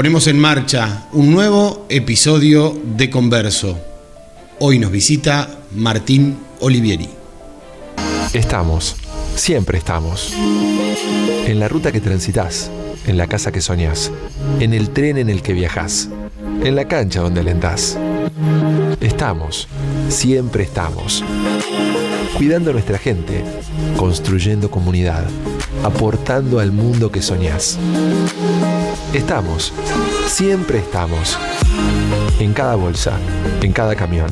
Ponemos en marcha un nuevo episodio de Converso. Hoy nos visita Martín Olivieri. Estamos, siempre estamos. En la ruta que transitas, en la casa que soñás, en el tren en el que viajás, en la cancha donde alentás. Estamos, siempre estamos. Cuidando a nuestra gente, construyendo comunidad, aportando al mundo que soñás. Estamos, siempre estamos. En cada bolsa, en cada camión,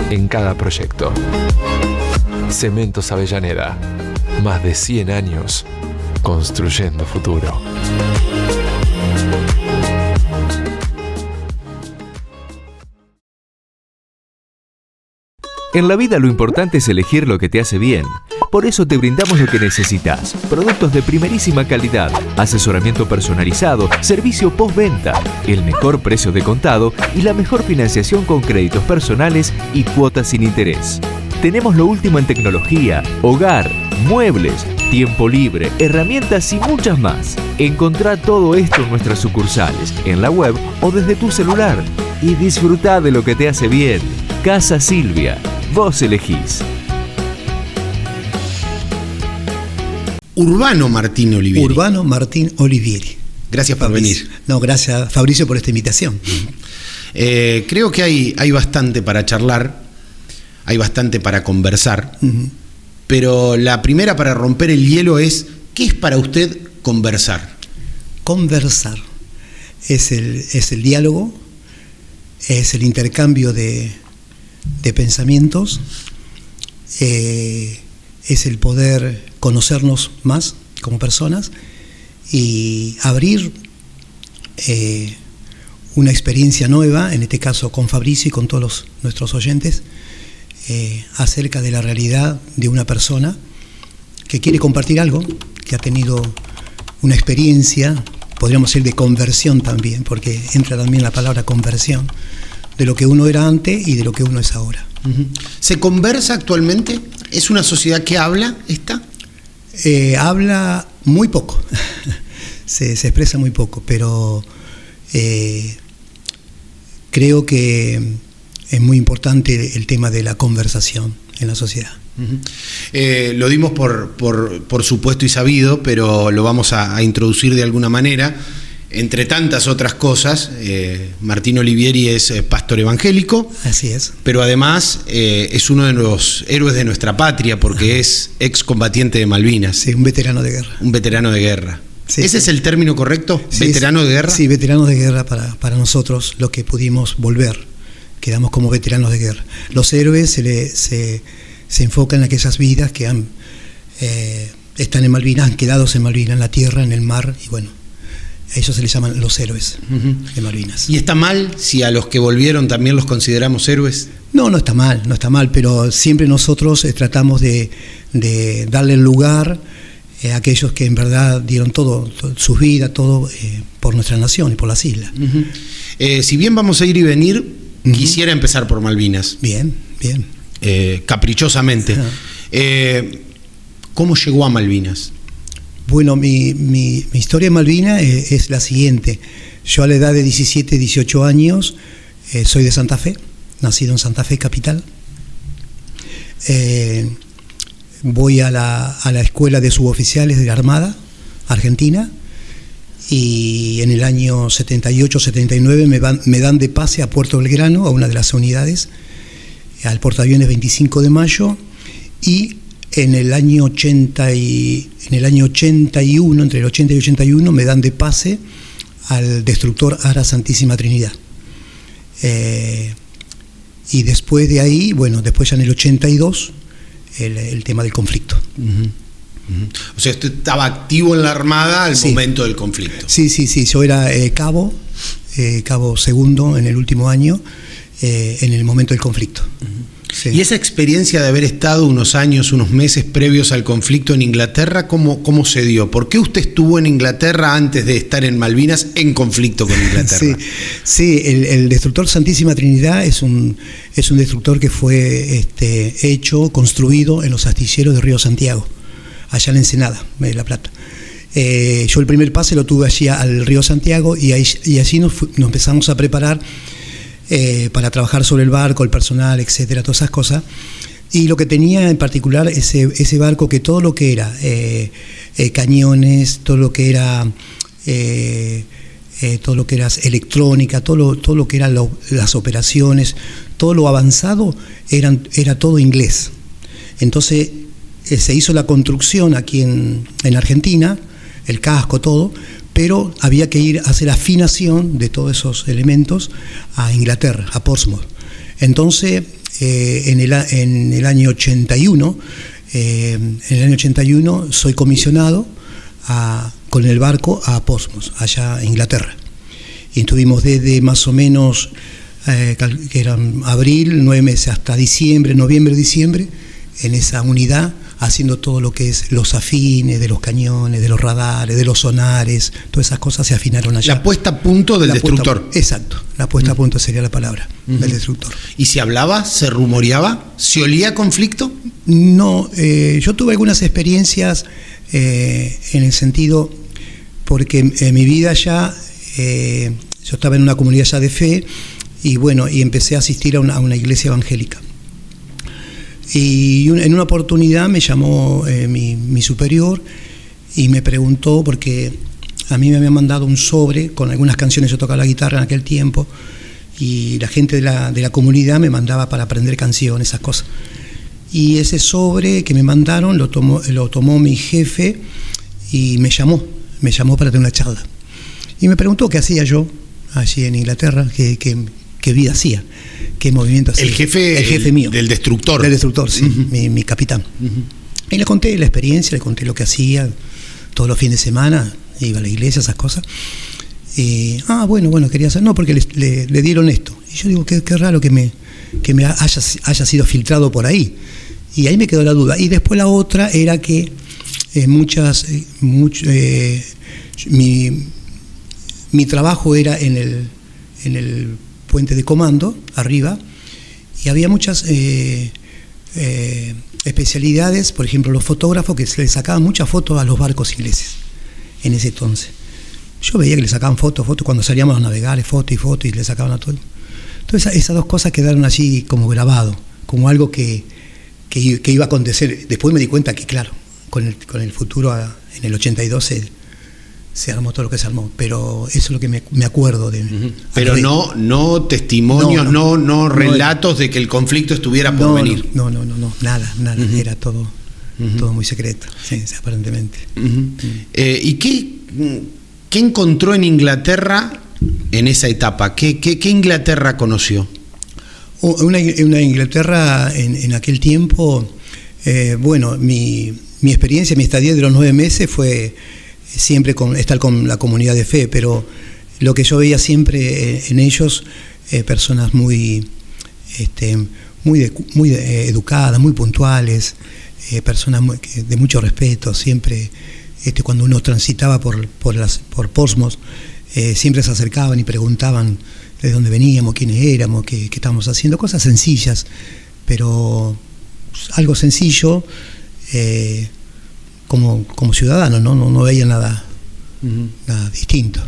en cada proyecto. Cementos Avellaneda, más de 100 años construyendo futuro. En la vida lo importante es elegir lo que te hace bien. Por eso te brindamos lo que necesitas. Productos de primerísima calidad, asesoramiento personalizado, servicio postventa, el mejor precio de contado y la mejor financiación con créditos personales y cuotas sin interés. Tenemos lo último en tecnología, hogar, muebles, tiempo libre, herramientas y muchas más. Encontrá todo esto en nuestras sucursales, en la web o desde tu celular. Y disfrutá de lo que te hace bien. Casa Silvia. Vos elegís. Urbano Martín Olivieri. Urbano Martín Olivieri. Gracias por venir. No, gracias Fabricio por esta invitación. Creo que hay bastante para charlar, hay bastante para conversar, pero la primera para romper el hielo es, ¿qué es para usted conversar? Conversar es el diálogo, es el intercambio de pensamientos, es el poder conocernos más como personas y abrir una experiencia nueva, en este caso con Fabricio y con todos nuestros oyentes, acerca de la realidad de una persona que quiere compartir algo, que ha tenido una experiencia, podríamos decir de conversión también, porque entra también la palabra conversión, de lo que uno era antes y de lo que uno es ahora. ¿Se conversa actualmente? ¿Es una sociedad que habla esta? Habla muy poco, se expresa muy poco, pero creo que es muy importante el tema de la conversación en la sociedad. Lo dimos por supuesto y sabido, pero lo vamos a introducir de alguna manera. Entre tantas otras cosas, Martín Olivieri es pastor evangélico. Así es. Pero además es uno de los héroes de nuestra patria porque es excombatiente de Malvinas. Sí, un veterano de guerra. Un veterano de guerra. Sí, ¿ese es el término correcto? Sí, ¿Veterano de guerra? Sí, veteranos de guerra para nosotros, los que pudimos volver. Quedamos como veteranos de guerra. Los héroes se enfocan en aquellas vidas que están en Malvinas, han quedado en Malvinas, en la tierra, en el mar, y bueno, a ellos se les llaman los héroes de Malvinas. ¿Y está mal si a los que volvieron también los consideramos héroes? No está mal, pero siempre nosotros tratamos de darle el lugar a aquellos que en verdad dieron todo sus vidas, todo por nuestra nación y por las islas. Si bien vamos a ir y venir, quisiera empezar por Malvinas. Bien. Caprichosamente. ¿Cómo llegó a Malvinas? Bueno, mi historia en Malvinas es la siguiente. Yo a la edad de 17, 18 años soy de Santa Fe, nacido en Santa Fe, capital. Voy a la escuela de suboficiales de la Armada Argentina y en el año 78, 79 me dan de pase a Puerto Belgrano, a una de las unidades, al portaaviones 25 de mayo, y en el año 81, entre el 80 y 81, me dan de pase al destructor Ara Santísima Trinidad. Y después de ahí, después ya en el 82, el tema del conflicto. O sea, usted estaba activo en la Armada al momento del conflicto. Sí, yo era cabo segundo en el último año, en el momento del conflicto. Sí. Y esa experiencia de haber estado unos años, unos meses previos al conflicto en Inglaterra, ¿cómo se dio? ¿Por qué usted estuvo en Inglaterra antes de estar en Malvinas en conflicto con Inglaterra? Sí, el destructor Santísima Trinidad es un destructor que fue construido en los astilleros de Río Santiago, allá en Ensenada, La Plata. Yo el primer pase lo tuve allí al río Santiago y allí nos empezamos a preparar para trabajar sobre el barco, el personal, etcétera, todas esas cosas. Y lo que tenía en particular ese barco, que todo lo que era cañones, todo lo que era electrónica, todo lo que eran las operaciones, todo lo avanzado era todo inglés. Entonces se hizo la construcción aquí en Argentina, el casco, todo, pero había que ir a hacer afinación de todos esos elementos a Inglaterra, a Portsmouth. Entonces, en el año 81, soy comisionado con el barco a Portsmouth, allá en Inglaterra. Y estuvimos desde más o menos, que eran abril, 9 meses, hasta noviembre, diciembre, en esa unidad, haciendo todo lo que es los afines de los cañones, de los radares, de los sonares, todas esas cosas se afinaron allá. La puesta a punto del destructor. Exacto, la puesta a punto sería la palabra, del destructor. ¿Y se hablaba, se rumoreaba, se olía conflicto? No, yo tuve algunas experiencias en el sentido, porque en mi vida ya, yo estaba en una comunidad ya de fe, y bueno, y empecé a asistir a una iglesia evangélica. Y en una oportunidad me llamó mi superior y me preguntó, porque a mí me habían mandado un sobre con algunas canciones, yo tocaba la guitarra en aquel tiempo, y la gente de la comunidad me mandaba para aprender canciones, esas cosas. Y ese sobre que me mandaron lo tomó mi jefe y me llamó para tener una charla. Y me preguntó qué hacía yo allí en Inglaterra, qué vida hacía, qué movimiento hacía. El jefe mío. Del destructor. Del destructor, sí, mi capitán. Y le conté la experiencia, le conté lo que hacía todos los fines de semana, iba a la iglesia, esas cosas. Y, bueno, quería hacer, no, porque le dieron esto. Y yo digo, qué raro que me haya sido filtrado por ahí. Y ahí me quedó la duda. Y después la otra era que mi trabajo era en el puente de comando, arriba, y había muchas especialidades, por ejemplo, los fotógrafos que le sacaban muchas fotos a los barcos ingleses en ese entonces. Yo veía que le sacaban fotos cuando salíamos a navegar, fotos y le sacaban a todo. Entonces esas dos cosas quedaron allí como grabado, como algo que iba a acontecer. Después me di cuenta que, claro, con el futuro, en el 82 se armó todo lo que se armó, pero eso es lo que me acuerdo de. Pero no testimonios, no relatos de que el conflicto estuviera por venir. No, nada, era todo muy secreto, sí, aparentemente. ¿Y qué encontró en Inglaterra en esa etapa? ¿Qué Inglaterra conoció? Una Inglaterra en aquel tiempo, bueno, mi experiencia, mi estadía de los 9 meses fue siempre estar con la comunidad de fe, pero lo que yo veía siempre en ellos, personas muy educadas, muy puntuales, personas de mucho respeto. Siempre, cuando uno transitaba por Portsmouth, siempre se acercaban y preguntaban de dónde veníamos, quiénes éramos, qué estábamos haciendo, cosas sencillas, pero algo sencillo. Como ciudadano, no veía nada distinto.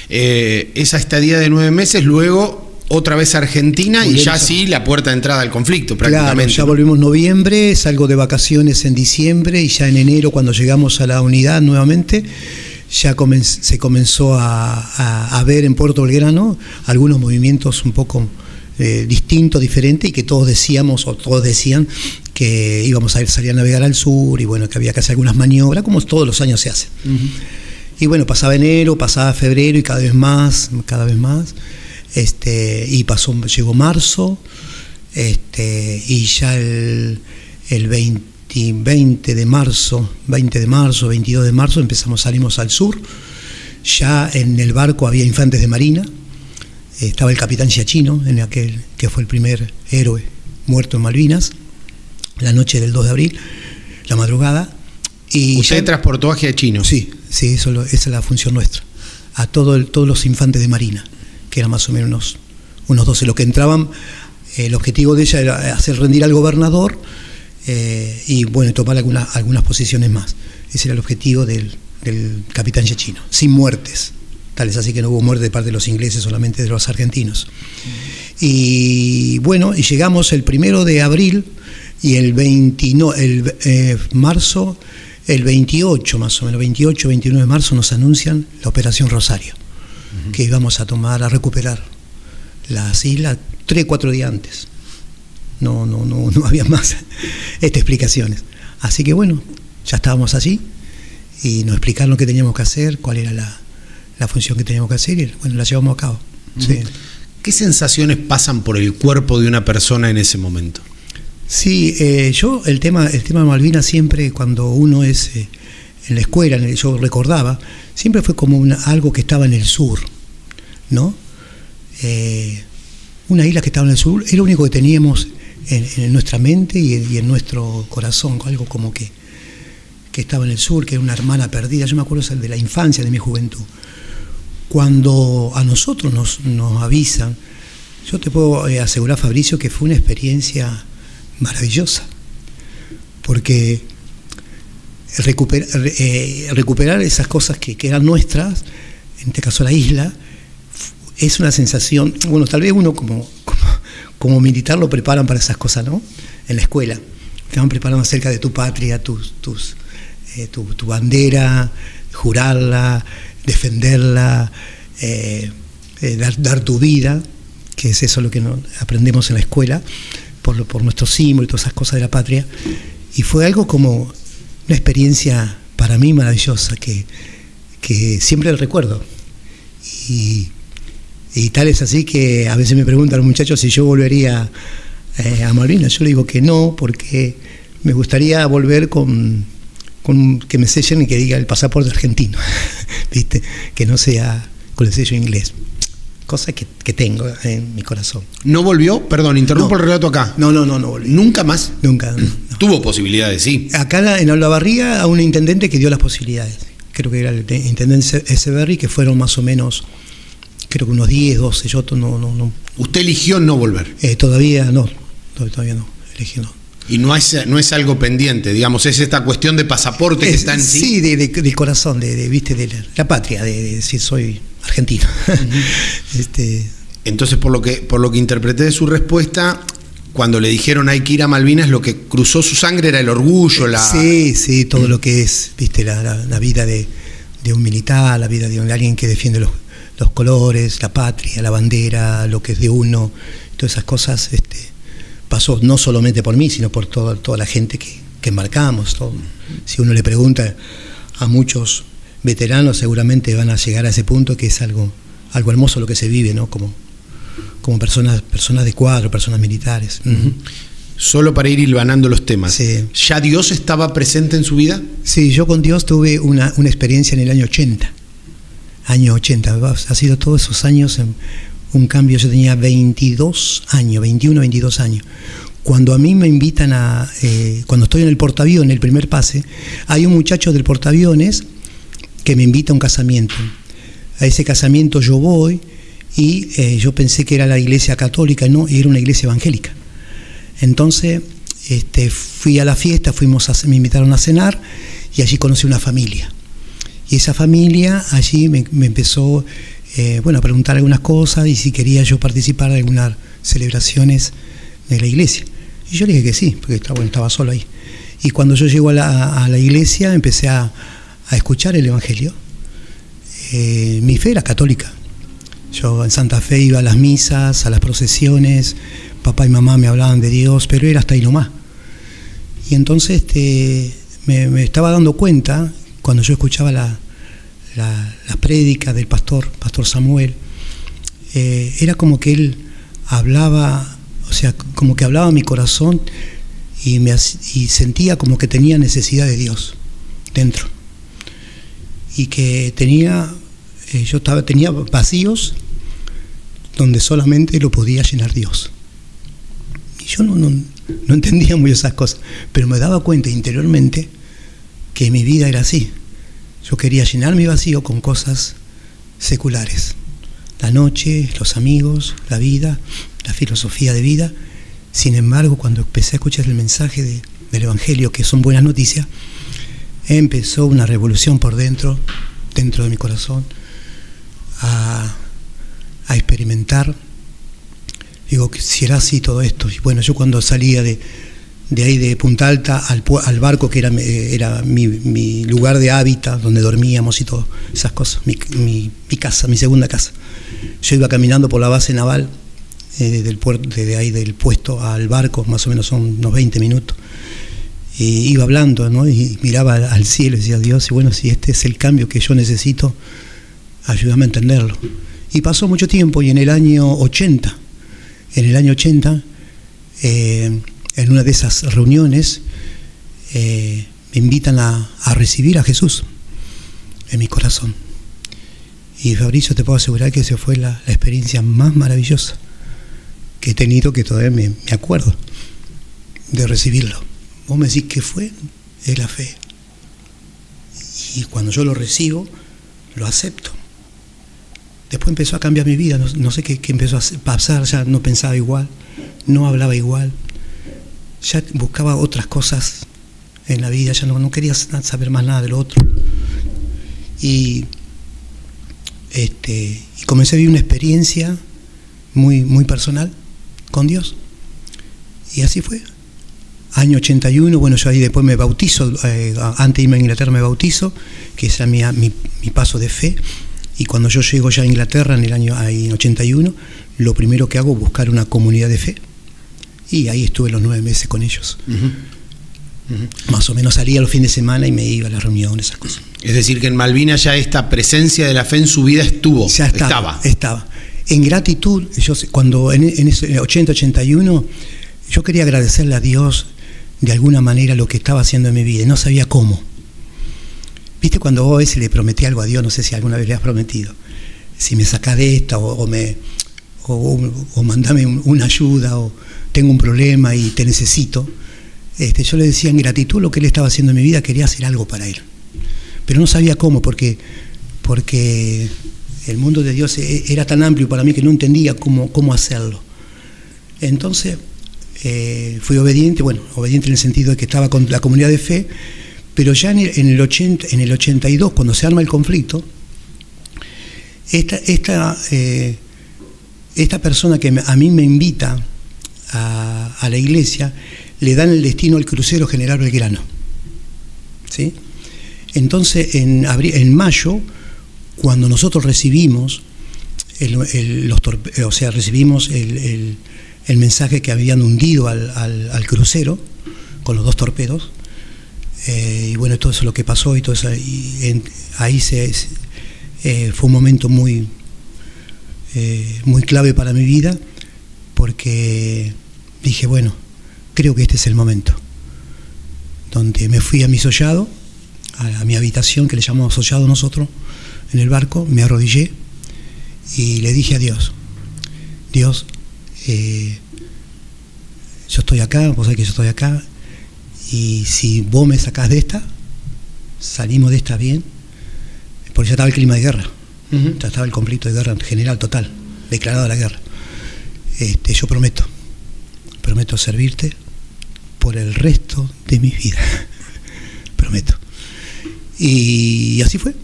Esa estadía de 9 meses, luego otra vez a Argentina, y ya sí la puerta de entrada al conflicto prácticamente. Claro, ya volvimos en noviembre, salgo de vacaciones en diciembre, y ya en enero, cuando llegamos a la unidad nuevamente, ya se comenzó a ver en Puerto Belgrano algunos movimientos un poco distintos, diferentes, y que todos decían que íbamos a salir a navegar al sur, y bueno, que había que hacer algunas maniobras, como todos los años se hace. Y bueno, pasaba enero, pasaba febrero, y cada vez más, y llegó marzo, y ya el 20 de marzo, 22 de marzo, salimos al sur. Ya en el barco había infantes de marina, estaba el capitán Giachino, que fue el primer héroe muerto en Malvinas, la noche del 2 de abril, la madrugada. Y ¿usted transportó a Giachino? Sí, esa es la función nuestra. A todos los infantes de marina, que eran más o menos unos 12. Los que entraban, el objetivo de ella era hacer rendir al gobernador y bueno, tomar algunas posiciones más. Ese era el objetivo del del capitán Yechino, sin muertes. Tal es así que no hubo muerte de parte de los ingleses, solamente de los argentinos. Y bueno, y llegamos el 1 de abril y marzo, el 28 más o menos, 28, 29 de marzo nos anuncian la Operación Rosario, que íbamos a recuperar las islas 3-4 días antes. No había más explicaciones. Así que bueno, ya estábamos allí y nos explicaron lo que teníamos que hacer, cuál era la función que teníamos que hacer y bueno, la llevamos a cabo. Sí. ¿Qué sensaciones pasan por el cuerpo de una persona en ese momento? Sí, yo el tema de Malvinas siempre, cuando uno es en la escuela, yo recordaba, siempre fue como algo que estaba en el sur, ¿no? Una isla que estaba en el sur, era lo único que teníamos en nuestra mente y en nuestro corazón, algo como que estaba en el sur, que era una hermana perdida. Yo me acuerdo de la infancia, de mi juventud. Cuando a nosotros nos avisan, yo te puedo asegurar, Fabricio, que fue una experiencia maravillosa, porque recuperar esas cosas que eran nuestras, en este caso la isla, es una sensación. Bueno, tal vez uno como militar lo preparan para esas cosas, ¿no? En la escuela te van preparando acerca de tu patria, tu bandera, jurarla, defenderla, dar tu vida, que es eso lo que aprendemos en la escuela, por nuestros símbolos y todas esas cosas de la patria. Y fue algo como una experiencia para mí maravillosa, que siempre recuerdo. Y tal es así que a veces me preguntan los muchachos si yo volvería a Malvinas. Yo le digo que no, porque me gustaría volver con que me sellen y que diga el pasaporte argentino, ¿viste? Que no sea con el sello inglés. Cosa que tengo en mi corazón. ¿No volvió? Perdón, interrumpo el relato acá. No volvió. ¿Nunca más? Nunca. No. Tuvo posibilidades, sí. Acá en Olavarría a un intendente que dio las posibilidades. Creo que era el intendente Echeverry, que fueron más o menos, creo que unos 10, 12. Yo no. ¿Usted eligió no volver? Todavía no. Elegí no. Y no es algo pendiente, digamos, es esta cuestión de pasaporte que está en sí. Sí, del corazón, ¿viste? De la patria, de decir soy argentino. Uh-huh. Entonces, por lo que interpreté de su respuesta, cuando le dijeron hay que ir a Malvinas, lo que cruzó su sangre era el orgullo, Sí, todo lo que es, ¿viste? La vida de un militar, la vida de alguien que defiende los colores, la patria, la bandera, lo que es de uno, todas esas cosas, pasó no solamente por mí, sino por toda la gente que embarcamos. Todo. Si uno le pregunta a muchos veteranos, seguramente van a llegar a ese punto, que es algo hermoso lo que se vive, ¿no? Como personas de cuadro, personas militares. Uh-huh. Solo para ir hilvanando los temas. Sí. ¿Ya Dios estaba presente en su vida? Sí, yo con Dios tuve una experiencia en el año 80. Año 80. Ha sido todos esos años un cambio. Yo tenía 21, 22 años. Cuando a mí me invitan cuando estoy en el portaaviones, en el primer pase, hay un muchacho del portaaviones que me invita a un casamiento. A ese casamiento yo voy y yo pensé que era la iglesia católica, no, era una iglesia evangélica. Entonces fui a la fiesta, me invitaron a cenar y allí conocí una familia. Y esa familia allí me empezó a preguntar algunas cosas y si quería yo participar de algunas celebraciones de la iglesia. Y yo le dije que sí, porque estaba solo ahí. Y cuando yo llego a la iglesia empecé a escuchar el evangelio. Mi fe era católica. Yo en Santa Fe iba a las misas, a las procesiones, papá y mamá me hablaban de Dios, pero era hasta ahí nomás. Y entonces me estaba dando cuenta, cuando yo escuchaba la prédica del pastor Samuel, era como que él hablaba, o sea, como que hablaba a mi corazón y sentía como que tenía necesidad de Dios dentro. Y que tenía vacíos donde solamente lo podía llenar Dios. Y yo no entendía muy esas cosas, pero me daba cuenta interiormente que mi vida era así. Yo quería llenar mi vacío con cosas seculares. La noche, los amigos, la vida, la filosofía de vida. Sin embargo, cuando empecé a escuchar el mensaje del Evangelio, que son buenas noticias, empezó una revolución por dentro de mi corazón, a experimentar. Digo, que si era así todo esto. Y bueno, yo cuando salía de ahí de Punta Alta al barco, que era mi lugar de hábitat, donde dormíamos y todo, esas cosas, mi casa, mi segunda casa. Yo iba caminando por la base naval, desde ahí del puesto al barco, más o menos son unos 20 minutos. Y iba hablando, ¿no? Y miraba al cielo y decía, Dios, y bueno, si este es el cambio que yo necesito, ayúdame a entenderlo. Y pasó mucho tiempo, y en el año 80, en una de esas reuniones, me invitan a recibir a Jesús en mi corazón. Y Fabricio, te puedo asegurar que esa fue la experiencia más maravillosa que he tenido, que todavía me acuerdo de recibirlo. Vos me decís, ¿qué fue? Es la fe. Y cuando yo lo recibo, lo acepto. Después empezó a cambiar mi vida, no sé qué empezó a pasar, ya no pensaba igual, no hablaba igual, ya buscaba otras cosas en la vida, ya no quería saber más nada de lo otro. Y comencé a vivir una experiencia muy, muy personal con Dios. Y así fue. Año 81, bueno, yo ahí después me bautizo, antes de irme a Inglaterra me bautizo, que ese era mi paso de fe. Y cuando yo llego ya a Inglaterra en el año 81, lo primero que hago es buscar una comunidad de fe. Y ahí estuve los 9 meses con ellos. Más o menos salía los fines de semana y me iba a las reuniones, esas cosas. Es decir, que en Malvinas ya esta presencia de la fe en su vida estuvo. Ya estaba. En gratitud, cuando en ese 80-81, yo quería agradecerle a Dios de alguna manera lo que estaba haciendo en mi vida, y no sabía cómo. ¿Viste cuando vos a veces le prometí algo a Dios? No sé si alguna vez le has prometido. Si me sacás de esta, o mandame una ayuda, o tengo un problema y te necesito. Yo le decía en gratitud lo que Él estaba haciendo en mi vida, quería hacer algo para Él. Pero no sabía cómo, porque el mundo de Dios era tan amplio para mí que no entendía cómo hacerlo. Entonces fui obediente, obediente en el sentido de que estaba con la comunidad de fe, pero ya en el 82, cuando se arma el conflicto, esta persona que a mí me invita a la iglesia, le dan el destino al crucero General Belgrano, ¿sí? Entonces en mayo, cuando nosotros recibimos recibimos el mensaje que habían hundido al crucero con los 2 torpedos, y bueno, todo eso lo que pasó y todo eso, ahí fue un momento muy muy clave para mi vida, porque dije, bueno, creo que este es el momento, donde me fui a mi sollado, a mi habitación, que le llamamos sollado nosotros en el barco, me arrodillé y le dije a Dios, Dios, yo estoy acá, vos sabés que yo estoy acá, y si vos me sacás de esta, salimos de esta bien, porque ya estaba el clima de guerra, ya estaba el conflicto de guerra general total, declarada la guerra. Yo prometo servirte por el resto de mi vida, prometo. Y así fue.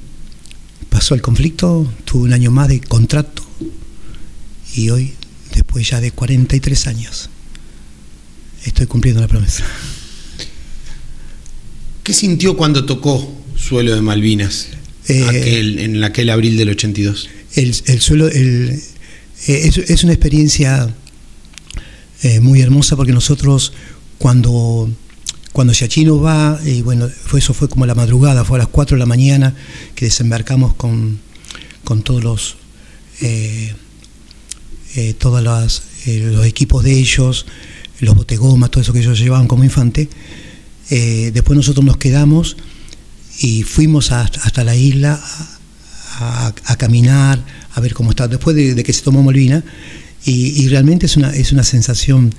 Pasó el conflicto, tuve un año más de contrato, y hoy, después ya de 43 años, estoy cumpliendo la promesa. ¿Qué sintió cuando tocó suelo de Malvinas en aquel abril del 82? El suelo es una experiencia muy hermosa, porque nosotros cuando Giachino va, y bueno, eso fue como la madrugada, fue a las 4 de la mañana que desembarcamos con todos los equipos de ellos, los botegomas, todo eso que ellos llevaban como infante. Después nosotros nos quedamos y fuimos hasta la isla a caminar, a ver cómo está, después de que se tomó Malvinas, y realmente es una sensación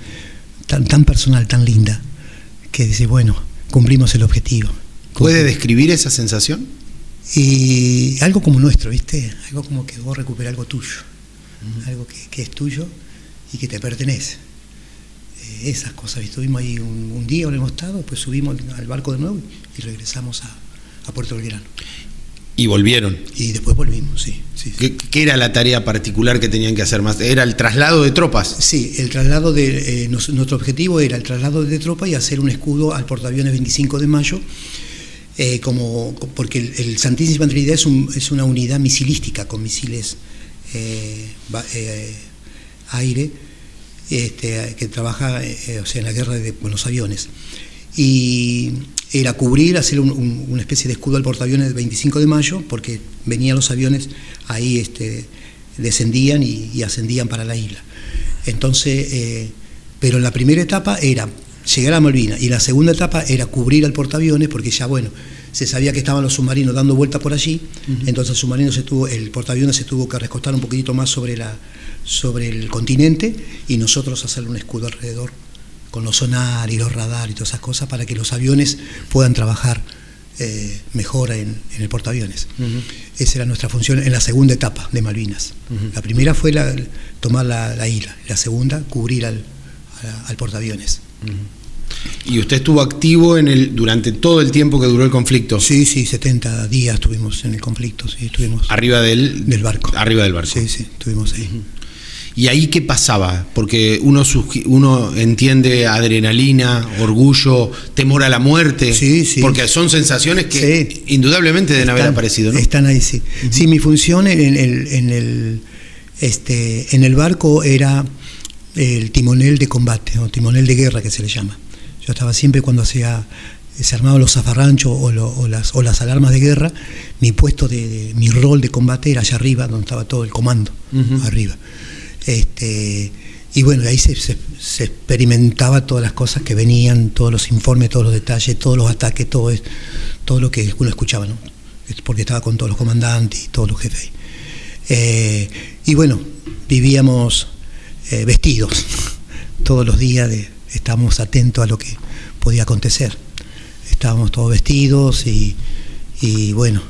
tan personal, tan linda, que dice, bueno, cumplimos el objetivo. ¿Puede describir esa sensación? Y algo como nuestro, ¿viste? Algo como que vos recuperás algo tuyo, algo que es tuyo y que te pertenece. Esas cosas, estuvimos ahí un día, hemos estado, después subimos al barco de nuevo y regresamos a Puerto Belgrano. Y volvieron. Y después volvimos, sí. ¿Qué era la tarea particular que tenían que hacer más? ¿Era el traslado de tropas? Sí, el traslado de nuestro objetivo era el traslado de tropas y hacer un escudo al portaaviones 25 de mayo, porque el Santísima Trinidad es una unidad misilística con misiles aire, que trabaja en la guerra con los aviones. Y era cubrir, hacer una especie de escudo al portaaviones del 25 de mayo, porque venían los aviones ahí, descendían y ascendían para la isla. Entonces, pero la primera etapa era llegar a Malvinas, y la segunda etapa era cubrir al portaaviones, porque ya, bueno, se sabía que estaban los submarinos dando vuelta por allí. Entonces el portaaviones se tuvo que recostar un poquitito más sobre el continente, y nosotros hacerle un escudo alrededor, con los sonar y los radar y todas esas cosas, para que los aviones puedan trabajar mejor en el portaaviones. Esa era nuestra función en la segunda etapa de Malvinas. La primera fue tomar la isla, la segunda, cubrir al portaaviones. ¿Y usted estuvo activo durante todo el tiempo que duró el conflicto? Sí, 70 días estuvimos en el conflicto, sí, estuvimos. ¿Arriba del barco? Arriba del barco. Sí, estuvimos ahí. ¿Y ahí qué pasaba? Porque uno entiende adrenalina, orgullo, temor a la muerte, sí. Porque son sensaciones que indudablemente deben haber aparecido, ¿no? Están ahí, sí. Sí, mi función en el barco era el timonel de combate, o timonel de guerra, que se le llama. Yo estaba siempre cuando se armaban los zafarranchos o las alarmas de guerra, mi puesto mi rol de combate era allá arriba, donde estaba todo el comando, arriba. Y bueno, ahí se experimentaba todas las cosas que venían, todos los informes, todos los detalles, todos los ataques, todo lo que uno escuchaba, ¿no? Porque estaba con todos los comandantes y todos los jefes. Y bueno, vivíamos vestidos todos los días, estábamos atentos a lo que podía acontecer. Estábamos todos vestidos y bueno,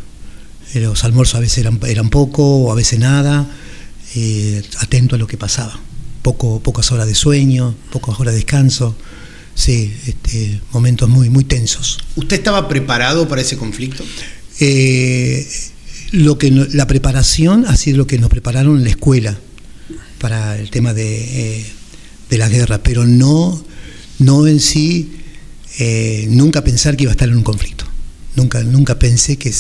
los almuerzos a veces eran poco o a veces nada. Atento a lo que pasaba, pocas horas de sueño, pocas horas de descanso, sí, momentos muy, muy tensos. ¿Usted estaba preparado para ese conflicto? La preparación ha sido lo que nos prepararon en la escuela para el tema de la guerra, pero no en sí, nunca pensar que iba a estar en un conflicto, nunca pensé que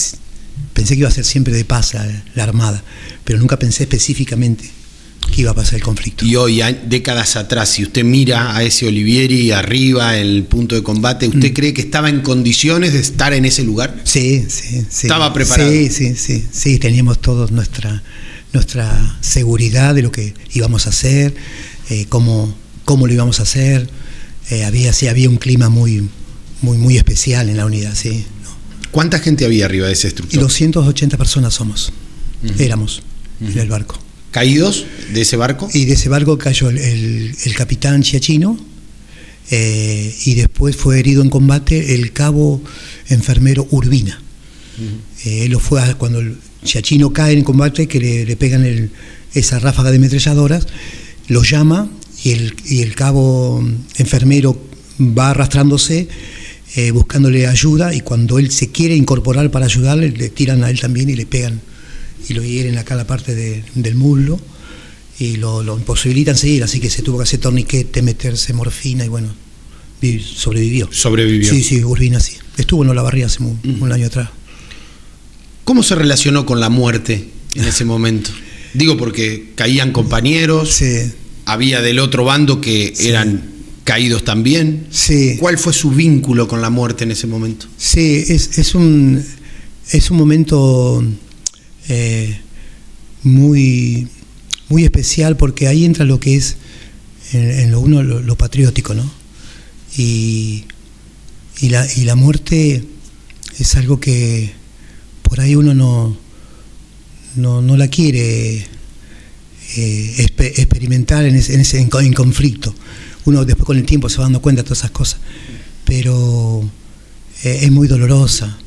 iba a ser siempre de paz la Armada, pero nunca pensé específicamente que iba a pasar el conflicto. Y hoy, décadas atrás, si usted mira a ese Olivieri arriba en el punto de combate, ¿usted cree que estaba en condiciones de estar en ese lugar? Sí. ¿Estaba preparado? Sí, teníamos todos nuestra seguridad de lo que íbamos a hacer, cómo lo íbamos a hacer. Había un clima muy, muy, muy especial en la unidad, sí. ¿Cuánta gente había arriba de ese estructura? 280 personas éramos en el barco. ¿Caídos de ese barco? Y de ese barco cayó el capitán Chiachino, y después fue herido en combate el cabo enfermero Urbina. Él lo fue cuando el Chiachino cae en combate, que le pegan esa ráfaga de ametralladoras, lo llama y el cabo enfermero va arrastrándose, buscándole ayuda, y cuando él se quiere incorporar para ayudarle, le tiran a él también y le pegan y lo hieren acá la parte del muslo y lo imposibilitan seguir, así que se tuvo que hacer torniquete, meterse morfina y bueno, sobrevivió. Sí, Urbina sí. Estuvo en Olavarría hace un año atrás. ¿Cómo se relacionó con la muerte en ese momento? Digo, porque caían compañeros, sí. Había del otro bando que eran caídos también. Sí. ¿Cuál fue su vínculo con la muerte en ese momento? Sí, es un momento muy, muy especial, porque ahí entra lo que es en lo patriótico, ¿no? Y la muerte es algo que por ahí uno no la quiere experimentar en conflicto. Uno después con el tiempo se va dando cuenta de todas esas cosas, pero es muy dolorosa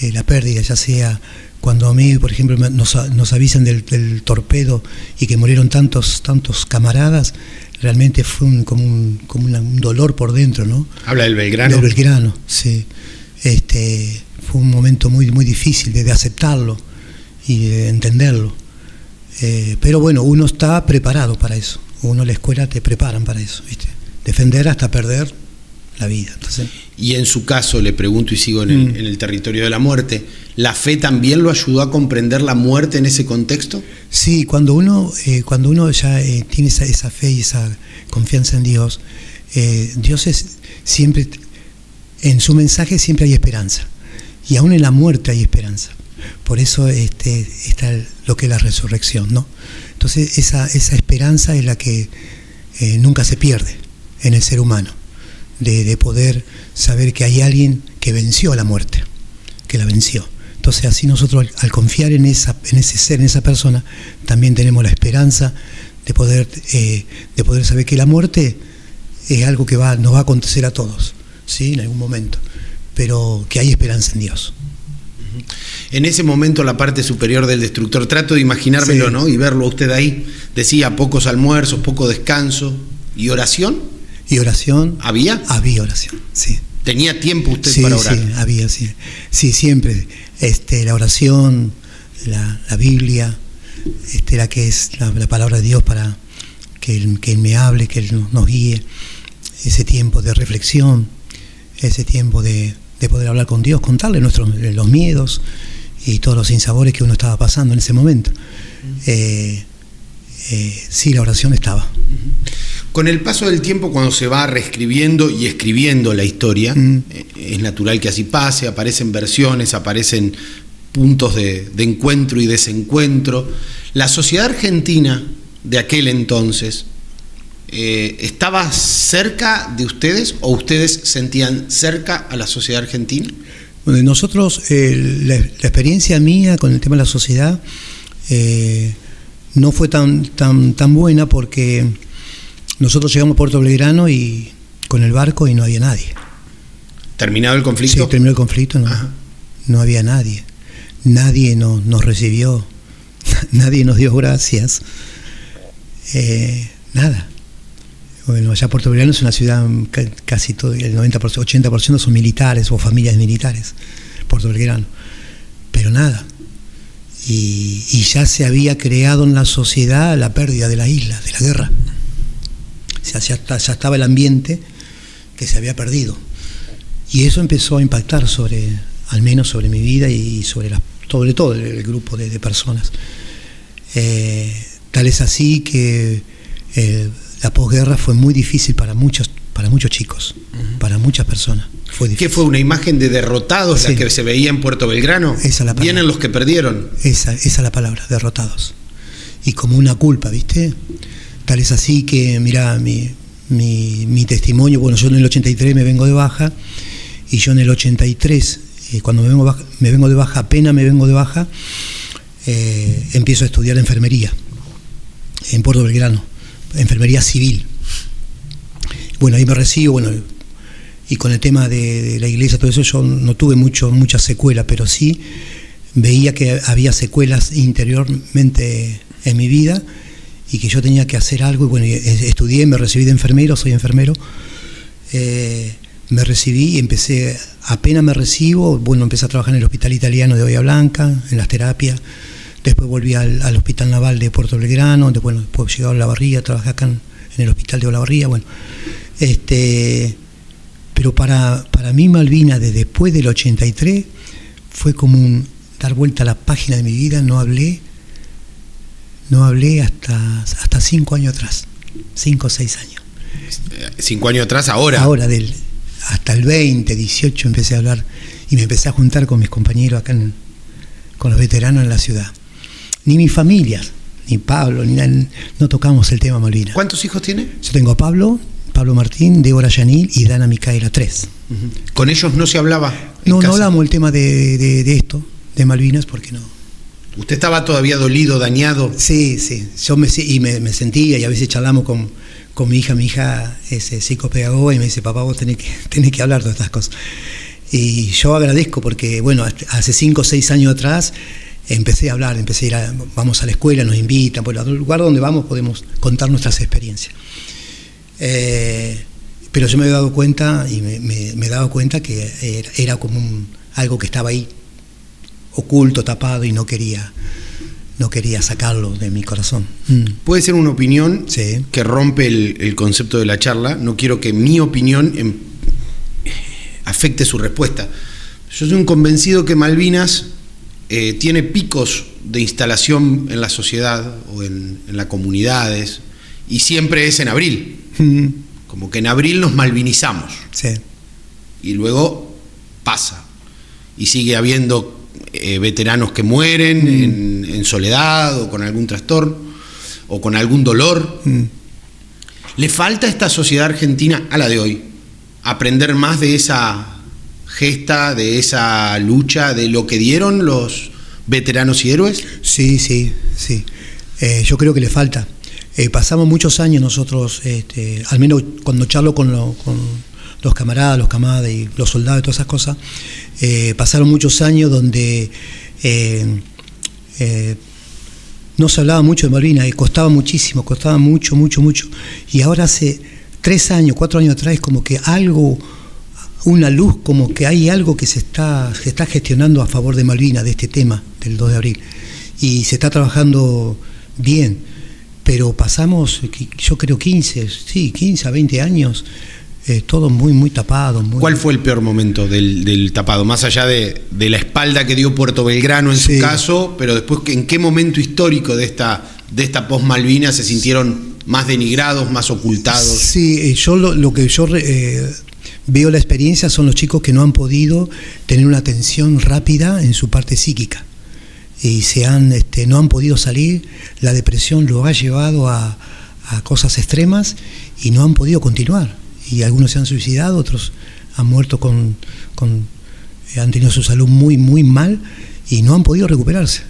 la pérdida, ya sea cuando a mí, por ejemplo, nos avisan del torpedo y que murieron tantos camaradas, realmente fue como un dolor por dentro, ¿no? ¿Habla del Belgrano? Del Belgrano, sí. fue un momento muy, muy difícil de aceptarlo y de entenderlo. Pero bueno, uno está preparado para eso. Uno en la escuela te preparan para eso, ¿viste? Defender hasta perder la vida. Entonces, y en su caso, le pregunto y sigo en el territorio de la muerte, ¿la fe también lo ayudó a comprender la muerte en ese contexto? Sí, cuando uno ya tiene esa fe y esa confianza en Dios, Dios siempre, en su mensaje siempre hay esperanza. Y aún en la muerte hay esperanza. Por eso está lo que es la resurrección, ¿no? Entonces esa esperanza es la que nunca se pierde en el ser humano, de poder saber que hay alguien que venció a la muerte, que la venció. Entonces así nosotros al confiar en ese ser, en esa persona, también tenemos la esperanza de poder saber que la muerte es algo que nos va a acontecer a todos, ¿sí? En algún momento, pero que hay esperanza en Dios. En ese momento la parte superior del destructor, trato de imaginármelo, sí, ¿no? Y verlo a usted ahí, decía pocos almuerzos, poco descanso. ¿Y oración? ¿Y oración? ¿Había? Había oración, sí. ¿Tenía tiempo usted para orar? Sí, había, sí. Sí, siempre. La oración, la Biblia, la que es la palabra de Dios para que Él me hable, que Él nos guíe. Ese tiempo de reflexión, ese tiempo de poder hablar con Dios, contarle los miedos y todos los sinsabores que uno estaba pasando en ese momento. Sí, la oración estaba. Con el paso del tiempo, cuando se va reescribiendo y escribiendo la historia, es natural que así pase, aparecen versiones, aparecen puntos de encuentro y desencuentro. La sociedad argentina de aquel entonces, ¿estaba cerca de ustedes o ustedes sentían cerca a la sociedad argentina? Bueno, nosotros, la experiencia mía con el tema de la sociedad no fue tan buena, porque nosotros llegamos a Puerto Belgrano y con el barco y no había nadie. ¿Terminado el conflicto? Sí, terminó el conflicto, no había nadie. Nadie nos recibió, nadie nos dio gracias, nada. Bueno, allá Puerto Belgrano es una ciudad casi todo, el 90%, 80% son militares o familias militares, Puerto Belgrano, pero nada. Y ya se había creado en la sociedad la pérdida de la isla, de la guerra. O sea, ya estaba el ambiente que se había perdido. Y eso empezó a impactar al menos sobre mi vida y sobre todo el grupo de personas. Tal es así que la posguerra fue muy difícil para muchos chicos, para muchas personas. Fue difícil. ¿Qué fue, una imagen de derrotados, sí, la que se veía en Puerto Belgrano? Esa es la palabra. ¿Vienen los que perdieron? Esa es la palabra, derrotados. Y como una culpa, ¿viste? Tal es así que, mirá, mi testimonio, bueno, yo en el 83 me vengo de baja, y yo en el 83, cuando me vengo de baja, apenas me vengo de baja, empiezo a estudiar enfermería en Puerto Belgrano, enfermería civil. Bueno, ahí me recibo, bueno, y con el tema de la iglesia, todo eso, yo no tuve mucha secuela, pero sí veía que había secuelas interiormente en mi vida y que yo tenía que hacer algo. Y bueno, estudié, me recibí de enfermero, soy enfermero, me recibí y apenas me recibo, bueno, empecé a trabajar en el Hospital Italiano de Bahía Blanca, en las terapias. Después volví al Hospital Naval de Puerto Belgrano, después llegué a Olavarría, trabajé acá en el Hospital de Olavarría, bueno. Pero para mí Malvinas, desde después del 83, fue como dar vuelta a la página de mi vida. No hablé hasta 5 años atrás, 5 o 6 años. 5 años atrás, ahora. Ahora, hasta el 20, 18 empecé a hablar y me empecé a juntar con mis compañeros acá, con los veteranos en la ciudad. Ni mi familia, ni Pablo, ni nada, no tocamos el tema Malvinas. ¿Cuántos hijos tiene? Yo tengo a Pablo Martín, Débora Yanil y Dana Micaela, 3. ¿Con ellos no se hablaba? No hablamos el tema de esto, de Malvinas, porque no. ¿Usted estaba todavía dolido, dañado? Sí. Yo me sentía, y a veces charlamos con mi hija es psicopedagoga, y me dice, papá, vos tenés que hablar de estas cosas. Y yo agradezco porque, bueno, hace 5 o 6 años atrás empecé a hablar, vamos a la escuela, nos invitan, por el lugar donde vamos podemos contar nuestras experiencias. Pero yo me he dado cuenta, y me he dado cuenta que era como algo que estaba ahí, oculto, tapado, y no quería sacarlo de mi corazón. Puede ser una opinión Sí. que rompe el concepto de la charla. No quiero que mi opinión afecte su respuesta. Yo soy un convencido que Malvinas tiene picos de instalación en la sociedad o en las comunidades, y siempre es en abril. Como que en abril nos malvinizamos. Sí. Y luego pasa. Y sigue habiendo veteranos que mueren en soledad o con algún trastorno o con algún dolor. ¿Le falta a esta sociedad argentina, a la de hoy, aprender más de esa gesta, de esa lucha, de lo que dieron los veteranos y héroes? Sí. Yo creo que le falta. Pasamos muchos años nosotros, al menos cuando charlo con los camaradas, los camadas y los soldados y todas esas cosas, pasaron muchos años donde no se hablaba mucho de Malvinas, y costaba muchísimo, costaba mucho. Y ahora hace 3 años, 4 años atrás, como que algo, una luz, como que hay algo que se está gestionando a favor de Malvinas, de este tema del 2 de abril. Y se está trabajando bien, pero pasamos, yo creo 15 a 20 años, todo muy tapado. ¿Cuál fue el peor momento del tapado? Más allá de la espalda que dio Puerto Belgrano en su caso, pero después, ¿en qué momento histórico de esta post-Malvinas se sintieron más denigrados, más ocultados? Sí, yo lo que yo veo la experiencia son los chicos que no han podido tener una atención rápida en su parte psíquica. Y no han podido salir, la depresión los ha llevado a cosas extremas y no han podido continuar. Y algunos se han suicidado, otros han muerto han tenido su salud muy mal y no han podido recuperarse.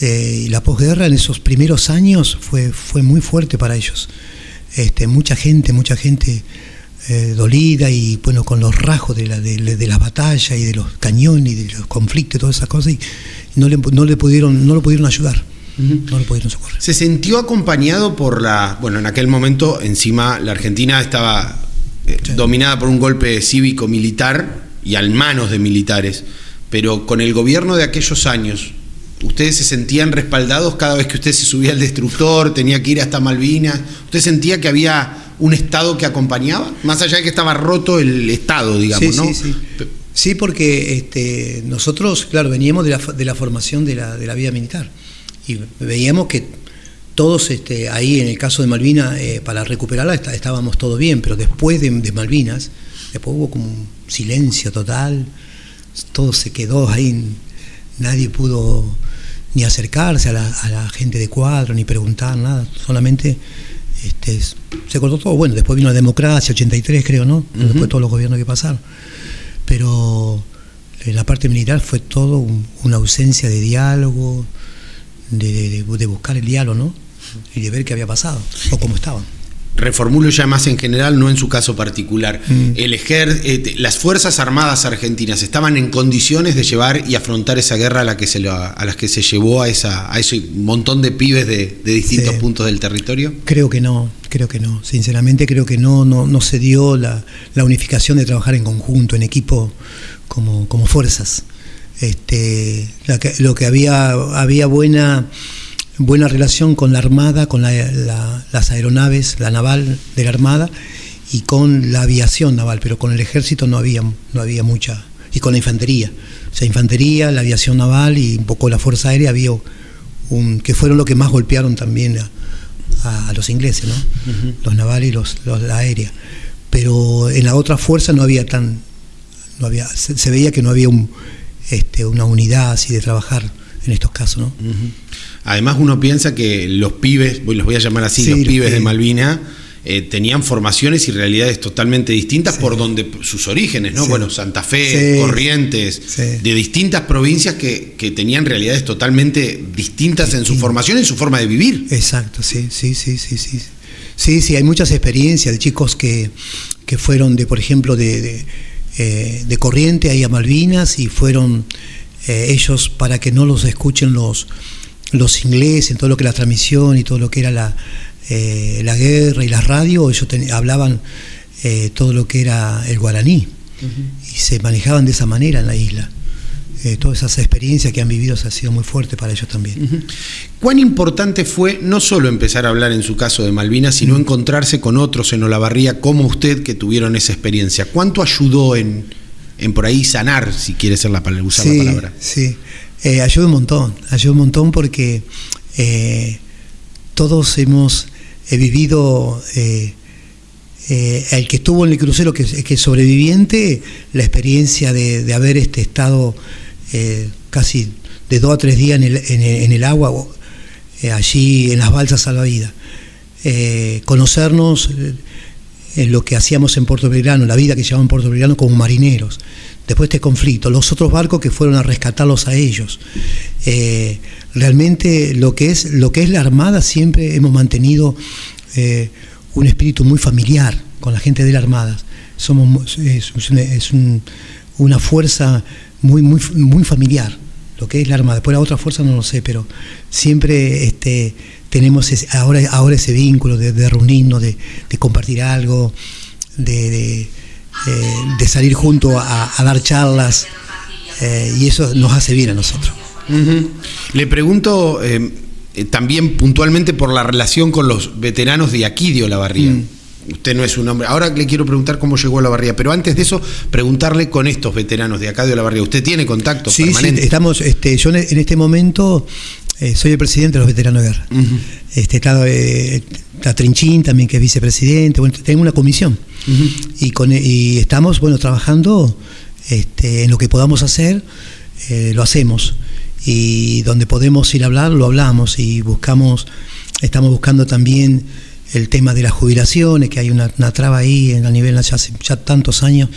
Y la posguerra en esos primeros años fue muy fuerte para ellos. Mucha gente dolida, y bueno, con los rasgos de las batallas y de los cañones y de los conflictos y todas esas cosas, y no lo pudieron ayudar. No lo pudieron socorrer. ¿Se sintió acompañado por en aquel momento encima la Argentina estaba dominada por un golpe cívico-militar y a manos de militares, pero con el gobierno de aquellos años, ¿ustedes se sentían respaldados cada vez que usted se subía al destructor, tenía que ir hasta Malvinas? ¿Usted sentía que había un Estado que acompañaba? Más allá de que estaba roto el Estado, digamos, ¿no? Sí, porque nosotros, claro, veníamos de la formación de la vida militar, y veíamos que todos ahí, en el caso de Malvinas, para recuperarla estábamos todos bien, pero después de Malvinas, después hubo como un silencio total, todo se quedó ahí, nadie pudo ni acercarse a la gente de cuadro, ni preguntar nada, solamente se cortó todo. Bueno, después vino la democracia, 83 creo, ¿no? Después todos los gobiernos que pasaron, pero en la parte militar fue todo una ausencia de diálogo, de buscar el diálogo, ¿no? Y de ver qué había pasado o cómo estaban. Reformulo ya más en general, no en su caso particular. Las Fuerzas Armadas argentinas estaban en condiciones de llevar y afrontar esa guerra a las que se llevó a ese montón de pibes de distintos puntos del territorio. Creo que no. Sinceramente creo que no se dio la unificación de trabajar en conjunto, en equipo, como fuerzas. Lo que había buena relación con la Armada, con las aeronaves, la naval de la Armada, y con la aviación naval, pero con el ejército no había mucha, y con la infantería. O sea, infantería, la aviación naval y un poco la Fuerza Aérea, que fueron los que más golpearon también a los ingleses, ¿no? Los navales y la aérea. Pero en la otra fuerza se veía que no había una unidad así de trabajar en estos casos, ¿no? Además, uno piensa que los pibes, los voy a llamar así, los pibes de Malvinas, tenían formaciones y realidades totalmente distintas por donde sus orígenes, ¿no? Bueno, Santa Fe, Corrientes, de distintas provincias que tenían realidades totalmente distintas en su formación y en su forma de vivir. Exacto, sí. Sí, hay muchas experiencias de chicos que fueron por ejemplo, de Corrientes ahí a Malvinas, y fueron ellos, para que no los escuchen los ingleses, en todo lo que era la transmisión y todo lo que era la guerra y la radio, ellos hablaban todo lo que era el guaraní, y se manejaban de esa manera en la isla. todas esas experiencias que han vivido ha sido muy fuerte para ellos también. ¿Cuán importante fue no solo empezar a hablar en su caso de Malvinas, sino encontrarse con otros en Olavarría como usted que tuvieron esa experiencia? ¿Cuánto ayudó en por ahí sanar, si quiere usar la palabra? Sí, ayuda un montón porque todos hemos vivido, el que estuvo en el crucero, que es sobreviviente, la experiencia de haber estado casi de 2 a 3 días en el agua, allí en las balsas salvavidas, conocernos en lo que hacíamos en Puerto Belgrano, la vida que llevaban en Puerto Belgrano como marineros, después de este conflicto, los otros barcos que fueron a rescatarlos a ellos. Realmente lo que es la Armada, siempre hemos mantenido un espíritu muy familiar con la gente de la Armada. Es una fuerza muy familiar, lo que es la Armada. Después la otra fuerza no lo sé, pero siempre tenemos ahora ese vínculo de reunirnos, de compartir algo, de salir juntos a dar charlas, y eso nos hace bien a nosotros. Le pregunto también puntualmente por la relación con los veteranos de aquí de Olavarría. Usted no es un hombre. Ahora le quiero preguntar cómo llegó a Olavarría, pero antes de eso, preguntarle con estos veteranos de acá de Olavarría. ¿Usted tiene contacto permanente? Sí, estamos, yo en este momento soy el presidente de los veteranos de guerra. Está Trinchín también, que es vicepresidente. Bueno, tengo una comisión y estamos trabajando en lo que podamos hacer, lo hacemos, y donde podemos ir a hablar, lo hablamos, y estamos buscando también el tema de las jubilaciones, que hay una traba ahí a nivel, ya tantos años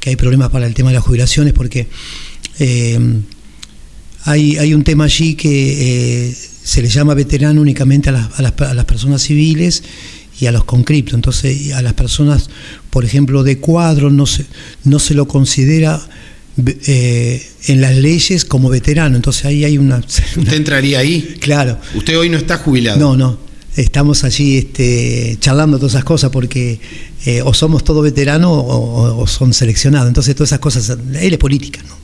que hay problemas para el tema de las jubilaciones, porque hay un tema allí que se le llama veterano únicamente a las personas civiles y a los conscriptos. Entonces, a las personas, por ejemplo, de cuadro, no se lo considera en las leyes como veterano. Entonces ahí hay una... ¿Usted entraría ahí? Claro. ¿Usted hoy no está jubilado? No. Estamos allí charlando todas esas cosas, porque o somos todos veteranos o son seleccionados. Entonces todas esas cosas, él es política, ¿no?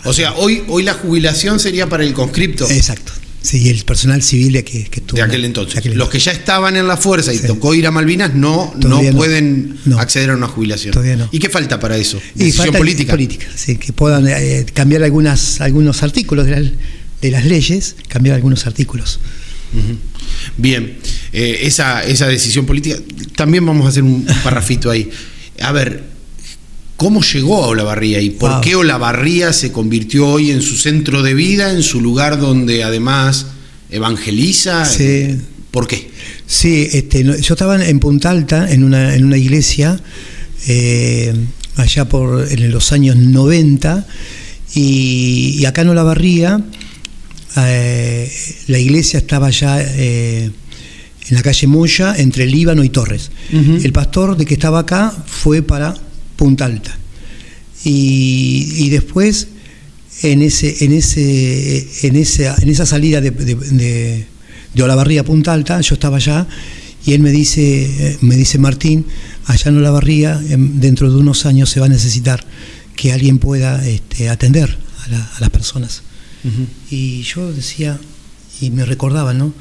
O sea, hoy la jubilación sería para el conscripto. Exacto. Sí, el personal civil que estuvo. De aquel entonces. Los que ya estaban en la fuerza y tocó ir a Malvinas no pueden acceder a una jubilación. Todavía no. ¿Y qué falta para eso? ¿Decisión política? Política, sí, que puedan cambiar algunos artículos de las leyes, cambiar algunos artículos. Bien, esa decisión política, también vamos a hacer un parrafito ahí. A ver, ¿cómo llegó a Olavarría y por qué Olavarría se convirtió hoy en su centro de vida, en su lugar donde además evangeliza? Sí. ¿Por qué? Sí, yo estaba en Punta Alta, en una iglesia, allá en los años 90, y acá en Olavarría, la iglesia estaba ya en la calle Moya, entre Líbano y Torres. El pastor de que estaba acá fue para Punta Alta, y después en esa salida de Olavarría a Punta Alta, yo estaba allá, y él me dice Martín, allá en Olavarría dentro de unos años se va a necesitar que alguien pueda atender a las personas. Y yo decía, y me recordaba, ¿no?,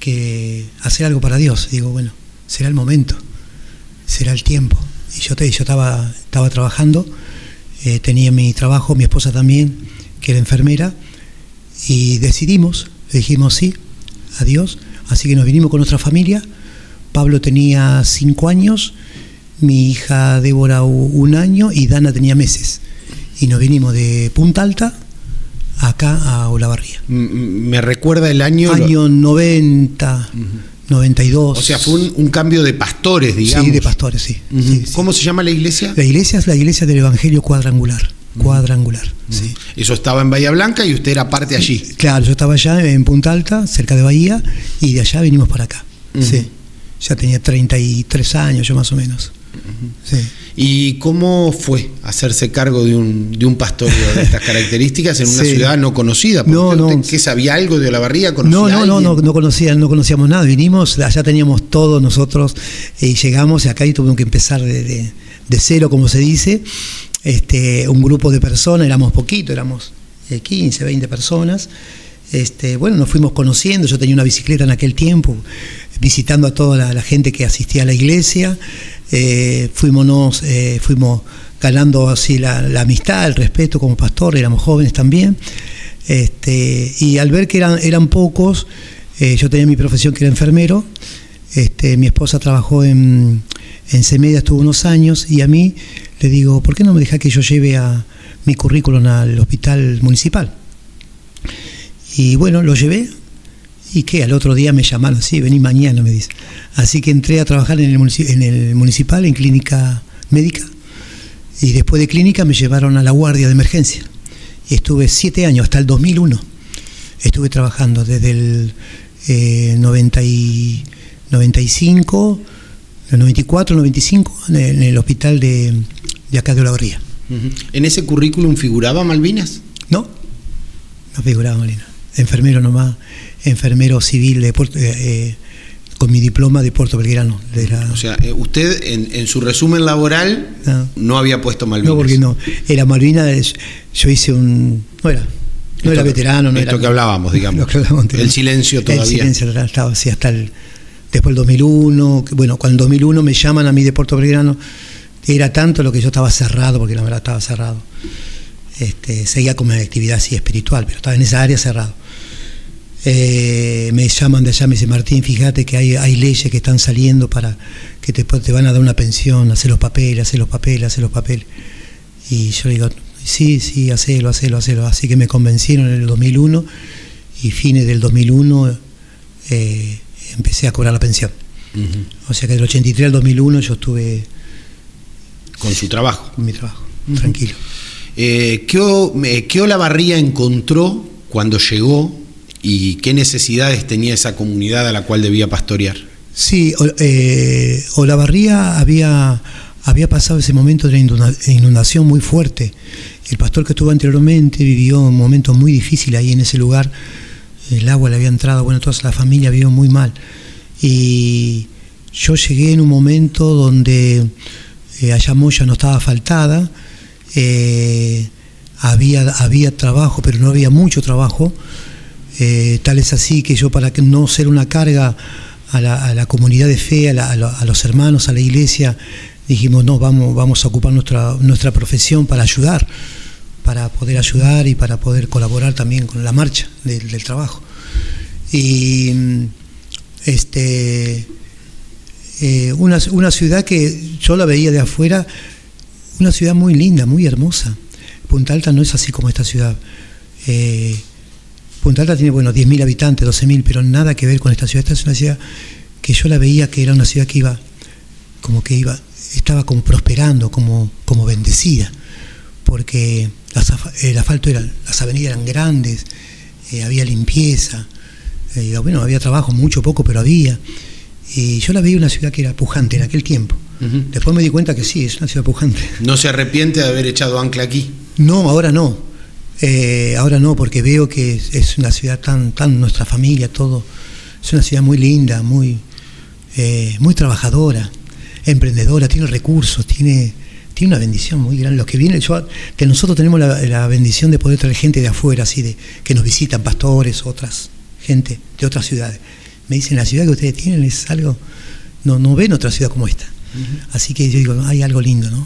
que hacer algo para Dios. Digo, bueno, será el momento, será el tiempo. Y yo estaba trabajando, tenía mi trabajo, mi esposa también, que era enfermera, y dijimos sí a Dios. Así que nos vinimos con nuestra familia. Pablo tenía 5 años, mi hija Débora 1 año, y Dana tenía meses. Y nos vinimos de Punta Alta acá a Olavarría. ¿Me recuerda el año? Año 90, 92. O sea, fue un cambio de pastores, digamos. Sí, de pastores, sí. Sí. ¿Cómo se llama la iglesia? La iglesia es la iglesia del Evangelio Cuadrangular. Sí. Eso estaba en Bahía Blanca y usted era parte allí. Claro, yo estaba allá en Punta Alta, cerca de Bahía, y de allá vinimos para acá. Sí. Ya tenía 33 años yo, más o menos. Sí. ¿Y cómo fue hacerse cargo de un pastorio de estas características en una ciudad no conocida? ¿Usted ¿qué sabía algo de Olavarría? No conocíamos nada. Vinimos, allá teníamos todo nosotros, y llegamos, y acá tuvimos que empezar de cero, como se dice. Un grupo de personas, éramos poquitos, éramos 15, 20 personas. Bueno, nos fuimos conociendo, yo tenía una bicicleta en aquel tiempo, visitando a toda la gente que asistía a la iglesia, fuimos ganando así la amistad, el respeto como pastor, éramos jóvenes también, y al ver que eran pocos, yo tenía mi profesión que era enfermero, mi esposa trabajó en CEMEDA, estuvo unos años, y a mí le digo, ¿por qué no me deja que yo lleve a mi currículum al hospital municipal? Y bueno, lo llevé, y que al otro día me llamaron, sí, vení mañana, me dice. Así que entré a trabajar en el municipal, en clínica médica, y después de clínica me llevaron a la guardia de emergencia. Y estuve 7 años, hasta el 2001. Estuve trabajando desde el 95, el 94, 95, en el hospital de acá de Olavarría. ¿En ese currículum figuraba Malvinas? No figuraba Malvinas. Enfermero nomás, enfermero civil con mi diploma de Puerto Belgrano. O sea, usted en su resumen laboral no había puesto Malvinas. No, porque no. Era Malvinas, yo hice no era veterano. Esto que hablábamos, digamos. El silencio todavía. El silencio estaba así hasta después del 2001. Bueno, cuando en el 2001 me llaman a mí de Puerto Belgrano, era tanto lo que yo estaba cerrado, porque la verdad estaba cerrado. Seguía con mi actividad así espiritual, pero estaba en esa área cerrado. Me llaman de allá, me dice, Martín, fíjate que hay leyes que están saliendo para que te van a dar una pensión, hacer los papeles. Y yo digo, sí, hacelo. Así que me convencieron en el 2001, y fines del 2001 empecé a cobrar la pensión. O sea que del 83 al 2001 yo estuve... Con su trabajo. Con mi trabajo, tranquilo. ¿Qué Olavarría encontró cuando llegó y qué necesidades tenía esa comunidad a la cual debía pastorear? Sí, Olavarría había pasado ese momento de inundación muy fuerte. El pastor que estuvo anteriormente vivió un momento muy difícil ahí en ese lugar. El agua le había entrado, bueno, toda la familia vivió muy mal. Y yo llegué en un momento donde Ayamoya no estaba asfaltada. Había trabajo, pero no había mucho trabajo, tal es así que yo, para que no ser una carga a la comunidad de fe, a los hermanos, a la iglesia, dijimos, no, vamos a ocupar nuestra profesión para poder ayudar y para poder colaborar también con la marcha del trabajo. Y una ciudad que yo la veía de afuera, una ciudad muy linda, muy hermosa. Punta Alta no es así como esta ciudad. Punta Alta tiene, 10.000 habitantes, 12.000, pero nada que ver con esta ciudad. Esta es una ciudad que yo la veía que era una ciudad que estaba como prosperando, como bendecida, porque el asfalto las avenidas eran grandes, había limpieza, había trabajo, mucho, poco, pero había. Y yo la veía una ciudad que era pujante en aquel tiempo. Después me di cuenta que sí, es una ciudad pujante. ¿No se arrepiente de haber echado ancla aquí? No, ahora no. Ahora no, porque veo que es una ciudad tan nuestra familia, todo. Es una ciudad muy linda, muy trabajadora, emprendedora, tiene recursos, tiene una bendición muy grande. Los que vienen, que nosotros tenemos la bendición de poder traer gente de afuera, así que nos visitan, pastores, gente de otras ciudades. Me dicen, la ciudad que ustedes tienen es algo, no ven otra ciudad como esta. Así que yo digo, hay algo lindo, ¿no?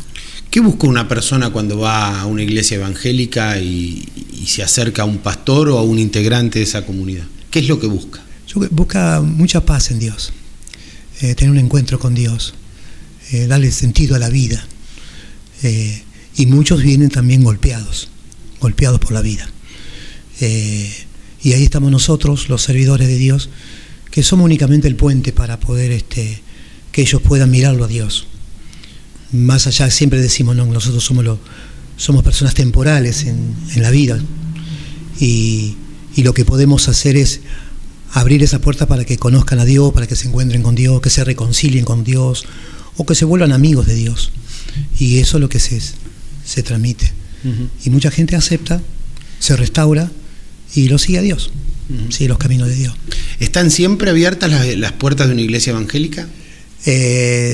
¿Qué busca una persona cuando va a una iglesia evangélica y se acerca a un pastor o a un integrante de esa comunidad? ¿Qué es lo que busca? Busca mucha paz en Dios, tener un encuentro con Dios, darle sentido a la vida. Y muchos vienen también golpeados por la vida. Y ahí estamos nosotros, los servidores de Dios, que somos únicamente el puente para poder que ellos puedan mirarlo a Dios. Más allá, siempre decimos, no, nosotros somos personas temporales en la vida, y lo que podemos hacer es abrir esa puerta para que conozcan a Dios, para que se encuentren con Dios, que se reconcilien con Dios, o que se vuelvan amigos de Dios. Y eso es lo que se transmite. Y mucha gente acepta, se restaura y lo sigue a Dios, sigue los caminos de Dios. ¿Están siempre abiertas las puertas de una iglesia evangélica?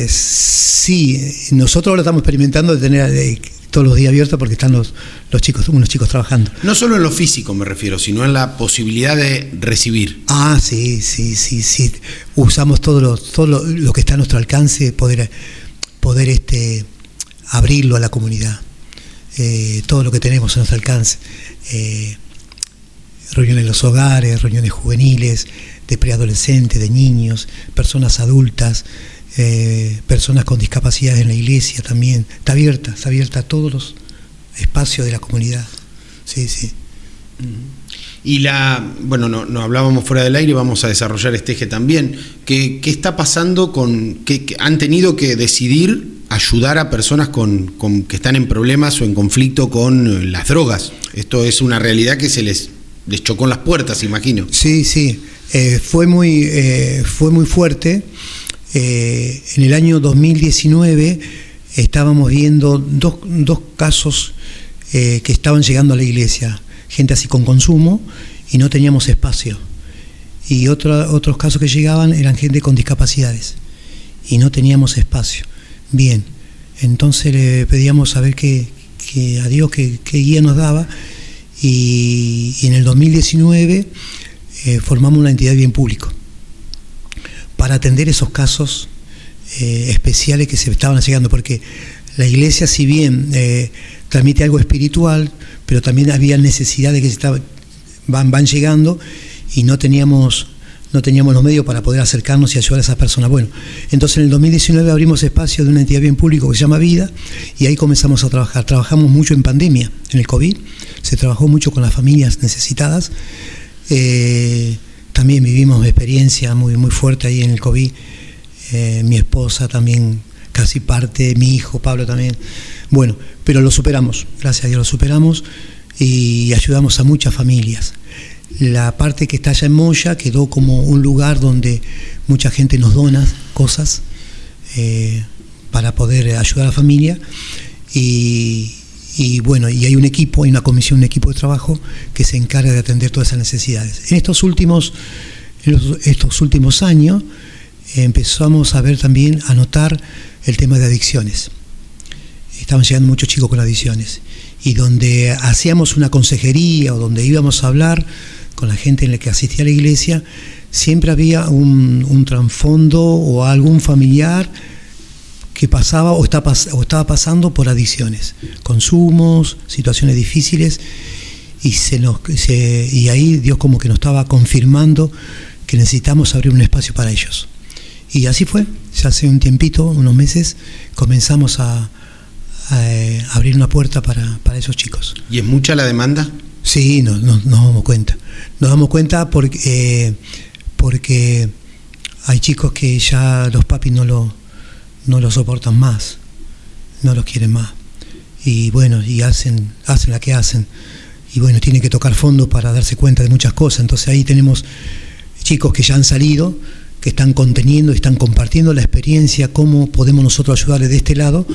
Sí, nosotros ahora estamos experimentando de tener todos los días abierta porque están unos chicos trabajando. No solo en lo físico me refiero, sino en la posibilidad de recibir. Sí. Usamos todo lo que está a nuestro alcance, poder abrirlo a la comunidad. Todo lo que tenemos a nuestro alcance. Reuniones en los hogares, reuniones juveniles, de preadolescentes, de niños, personas adultas, personas con discapacidades en la iglesia también. Está abierta a todos los espacios de la comunidad. Sí. Y no hablábamos fuera del aire, vamos a desarrollar este eje también. ¿Qué está pasando que han tenido que decidir ayudar a personas que están en problemas o en conflicto con las drogas? Esto es una realidad que se les chocó en las puertas, imagino. Sí. Fue muy fuerte. En el año 2019 estábamos viendo dos casos que estaban llegando a la iglesia, gente así con consumo, y no teníamos espacio. Y otros casos que llegaban eran gente con discapacidades y no teníamos espacio. Bien, entonces le pedíamos a ver a Dios qué guía nos daba, y en el 2019 formamos una entidad de bien público para atender esos casos especiales que se estaban llegando, porque la iglesia, si bien transmite algo espiritual, pero también había necesidades que van llegando, y no teníamos los medios para poder acercarnos y ayudar a esas personas. Bueno, entonces en el 2019 abrimos espacio de una entidad de bien público que se llama Vida, y ahí comenzamos a trabajar. Trabajamos mucho en pandemia, en el COVID, se trabajó mucho con las familias necesitadas. También vivimos una experiencia muy, muy fuerte ahí en el COVID. Mi esposa también, casi parte, mi hijo Pablo también. Bueno, pero lo superamos, gracias a Dios lo superamos, y ayudamos a muchas familias. La parte que está allá en Moya quedó como un lugar donde mucha gente nos dona cosas para poder ayudar a la familia, y bueno, y hay un equipo, hay una comisión, un equipo de trabajo que se encarga de atender todas esas necesidades. En estos últimos años empezamos a ver también, a notar el tema de adicciones. Estaban llegando muchos chicos con adicciones, y donde hacíamos una consejería o donde íbamos a hablar con la gente en la que asistía a la iglesia, siempre había un trasfondo o algún familiar que pasaba o estaba pasando por adicciones, consumos, situaciones difíciles, y ahí Dios como que nos estaba confirmando que necesitamos abrir un espacio para ellos. Y así fue, ya hace un tiempito, unos meses, comenzamos a abrir una puerta para esos chicos. ¿Y es mucha la demanda? Sí, nos damos cuenta. Nos damos cuenta porque hay chicos que ya los papis no lo soportan más, no los quieren más. Y bueno, y hacen la que hacen. Y bueno, tienen que tocar fondo para darse cuenta de muchas cosas. Entonces ahí tenemos chicos que ya han salido, que están conteniendo, están compartiendo la experiencia, cómo podemos nosotros ayudarles de este lado,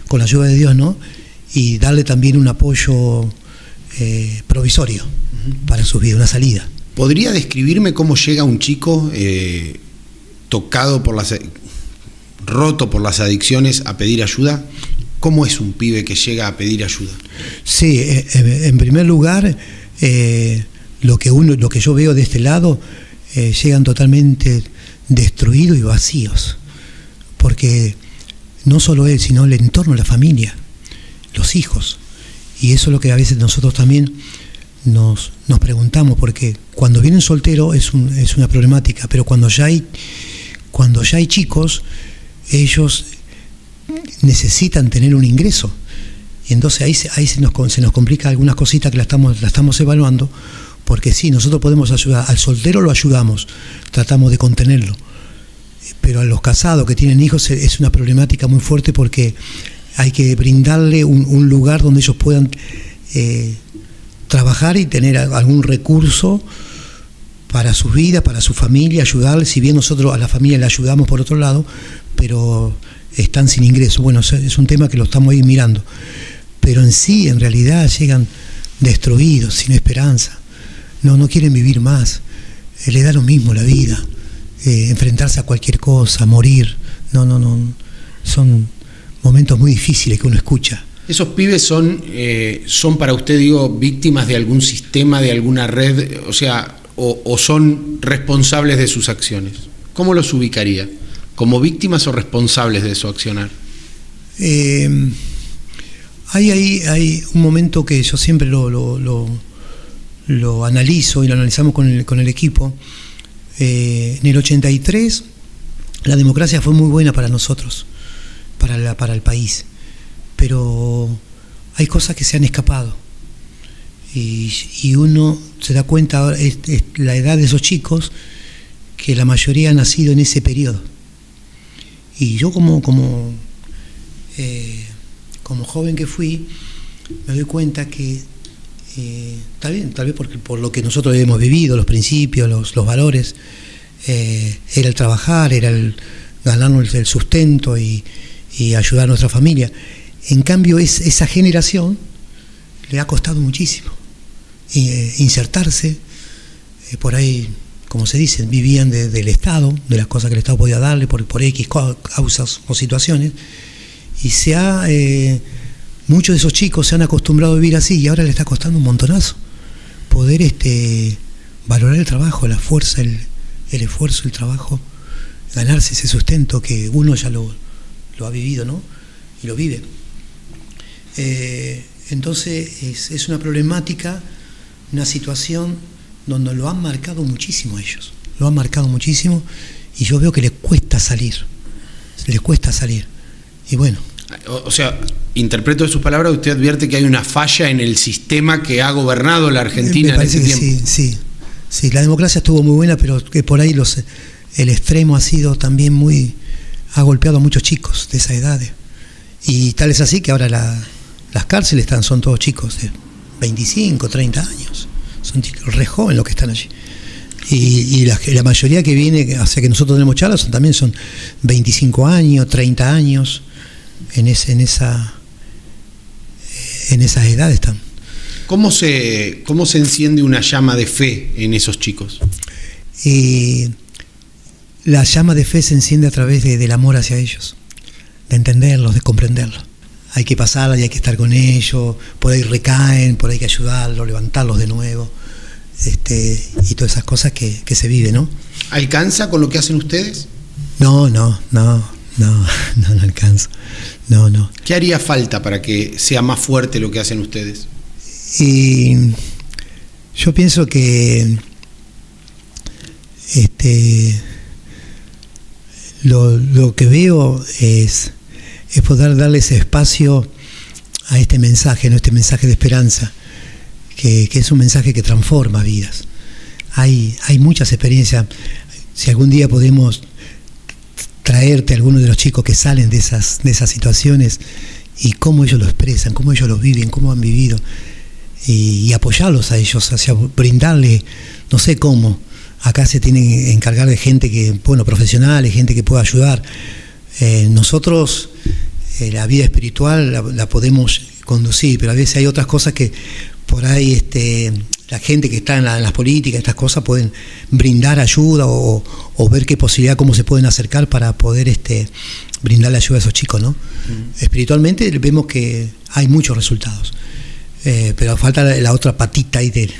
con la ayuda de Dios, ¿no? Y darle también un apoyo provisorio para su vida, una salida. ¿Podría describirme cómo llega un chico roto por las adicciones a pedir ayuda? ¿Cómo es un pibe que llega a pedir ayuda? Sí, en primer lugar, lo que yo veo de este lado, llegan totalmente destruidos y vacíos, porque no solo él, sino el entorno, la familia, los hijos. Y eso es lo que a veces nosotros también nos preguntamos, porque cuando vienen solteros es una problemática, pero cuando ya hay chicos, ellos necesitan tener un ingreso, y entonces ahí se nos complica algunas cositas que la estamos evaluando, porque sí, nosotros podemos ayudar al soltero, lo ayudamos, tratamos de contenerlo, pero a los casados que tienen hijos es una problemática muy fuerte, porque hay que brindarle un lugar donde ellos puedan trabajar y tener algún recurso para sus vidas, para su familia, ayudarles. Si bien nosotros a la familia le ayudamos por otro lado, pero están sin ingreso. Bueno, es un tema que lo estamos ahí mirando. Pero en realidad llegan destruidos, sin esperanza. No quieren vivir más. Les da lo mismo la vida. Enfrentarse a cualquier cosa, morir. No. Son momentos muy difíciles que uno escucha. ¿Esos pibes son para usted, digo, víctimas de algún sistema, de alguna red, o sea, o son responsables de sus acciones? ¿Cómo los ubicaría? ¿Como víctimas o responsables de su accionar? Hay un momento que yo siempre lo analizo y lo analizamos con el equipo. En el 83 la democracia fue muy buena para nosotros, para el país, pero hay cosas que se han escapado y uno se da cuenta ahora, es la edad de esos chicos, que la mayoría han nacido en ese periodo, y yo como joven que fui, me doy cuenta que tal vez por lo que nosotros hemos vivido, los principios, los valores, era el trabajar, era el ganarnos el sustento y ayudar a nuestra familia. En cambio, esa generación le ha costado muchísimo insertarse. Por ahí, como se dice, vivían del Estado, de las cosas que el Estado podía darle por X causas o situaciones, y muchos de esos chicos se han acostumbrado a vivir así, y ahora le está costando un montonazo poder valorar el trabajo, la fuerza, el esfuerzo, el trabajo, ganarse ese sustento que uno ya lo ha vivido, ¿no? Y lo vive. Entonces es una problemática, una situación donde lo han marcado muchísimo a ellos, lo han marcado muchísimo, y yo veo que les cuesta salir, y bueno. O sea, interpreto de sus palabras, usted advierte que hay una falla en el sistema que ha gobernado la Argentina en ese tiempo. Sí, la democracia estuvo muy buena, pero que por ahí el extremo ha sido también ha golpeado a muchos chicos de esa edad, y tal es así que ahora las cárceles son todos chicos de 25, 30 años, son chicos re jóvenes los que están allí, y la mayoría que viene, o sea, que nosotros tenemos charlas, también son 25 años, 30 años, en esas edades están. ¿Cómo se enciende una llama de fe en esos chicos? La llama de fe se enciende a través del amor hacia ellos, de entenderlos, de comprenderlos. Hay que pasarla y hay que estar con ellos, por ahí recaen, por ahí hay que ayudarlos, levantarlos de nuevo, y todas esas cosas que se viven, ¿no? ¿Alcanza con lo que hacen ustedes? No alcanzo. No. ¿Qué haría falta para que sea más fuerte lo que hacen ustedes? Y yo pienso que lo que veo es poder darle ese espacio a este mensaje, ¿no? Este mensaje de esperanza, que es un mensaje que transforma vidas. Hay muchas experiencias. Si algún día podemos traerte a algunos de los chicos que salen de esas situaciones, y cómo ellos lo expresan, cómo ellos lo viven, cómo han vivido, y apoyarlos a ellos, hacia brindarle, no sé cómo. Acá se tiene que encargar de gente profesionales, gente que pueda ayudar. Nosotros la vida espiritual la podemos conducir, pero a veces hay otras cosas que por ahí la gente que está en las políticas, estas cosas, pueden brindar ayuda o ver qué posibilidad, cómo se pueden acercar para poder brindarle ayuda a esos chicos, ¿no? Espiritualmente vemos que hay muchos resultados, pero falta la otra patita ahí de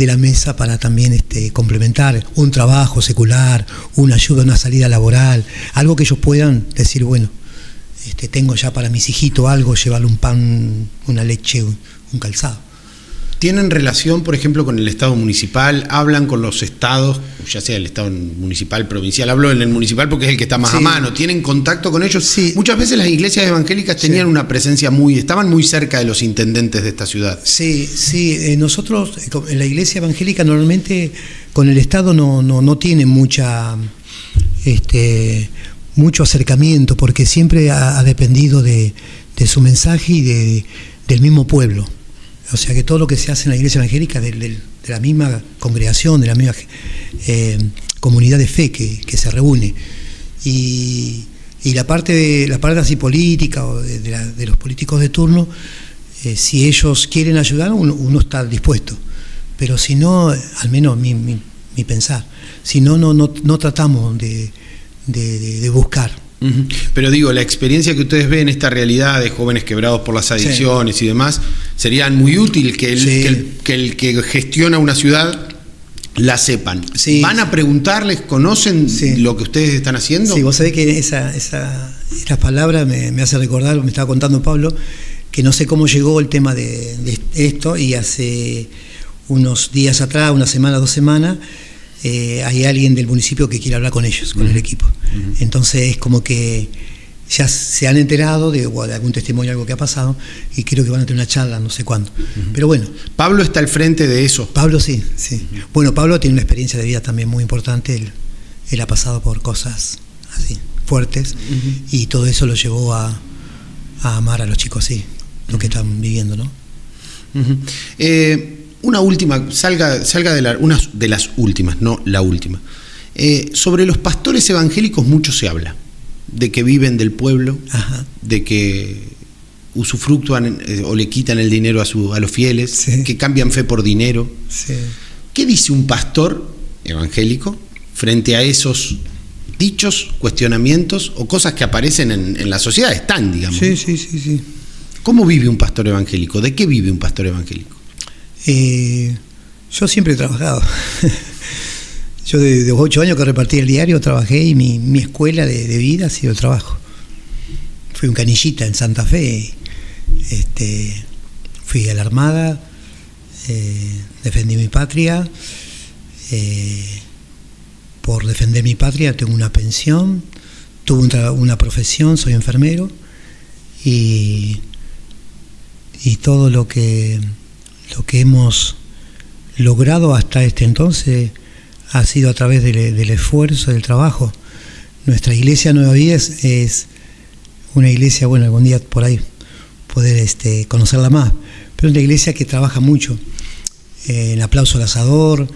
la mesa para también complementar un trabajo secular, una ayuda, una salida laboral, algo que ellos puedan decir, bueno, tengo ya para mis hijitos algo, llevarle un pan, una leche, un calzado. ¿Tienen relación, por ejemplo, con el Estado municipal? ¿Hablan con los estados, ya sea el Estado municipal, provincial? Hablo en el municipal porque es el que está más a mano. ¿Tienen contacto con ellos? Sí. Muchas veces las iglesias evangélicas tenían una presencia estaban muy cerca de los intendentes de esta ciudad. Sí. Nosotros, en la iglesia evangélica, normalmente con el Estado no tiene mucho acercamiento, porque siempre ha dependido de su mensaje y del mismo pueblo. O sea que todo lo que se hace en la iglesia evangélica de la misma congregación, de la misma comunidad de fe que se reúne. Y la parte así política o de los políticos de turno, si ellos quieren ayudar, uno está dispuesto. Pero si no, al menos mi pensar, si no tratamos de buscar. Pero digo, la experiencia que ustedes ven, esta realidad de jóvenes quebrados por las adicciones y demás, serían muy útil que el que gestiona una ciudad la sepan. ¿Van a preguntarles, conocen lo que ustedes están haciendo? Sí, vos sabés que esas palabras me hace recordar, me estaba contando Pablo, que no sé cómo llegó el tema de esto, y hace unos días atrás, una semana, 2 semanas, hay alguien del municipio que quiere hablar con ellos, con el equipo. Entonces es como que ya se han enterado de algún testimonio, algo que ha pasado, y creo que van a tener una charla, no sé cuándo. Pero bueno. Pablo está al frente de eso. Pablo sí. Bueno, Pablo tiene una experiencia de vida también muy importante. Él ha pasado por cosas así, fuertes, y todo eso lo llevó a amar a los chicos así, lo que están viviendo, ¿no? Una última, salga de una de las últimas, no la última. Sobre los pastores evangélicos mucho se habla, de que viven del pueblo, de que usufructúan o le quitan el dinero a los fieles, que cambian fe por dinero. ¿Qué dice un pastor evangélico frente a esos dichos, cuestionamientos o cosas que aparecen en la sociedad? Están, digamos. Sí. ¿Cómo vive un pastor evangélico? ¿De qué vive un pastor evangélico? Yo siempre he trabajado. Yo de 8 años que repartí el diario trabajé, y mi escuela de vida ha sido el trabajo. Fui un canillita en Santa Fe, fui a la Armada, defendí mi patria. Por defender mi patria tengo una pensión, tuve una profesión, soy enfermero, y todo lo que hemos logrado hasta este entonces ha sido a través del esfuerzo, del trabajo. Nuestra iglesia Nueva Vida es una iglesia, bueno, algún día por ahí poder conocerla más, pero es una iglesia que trabaja mucho. El aplauso al asador,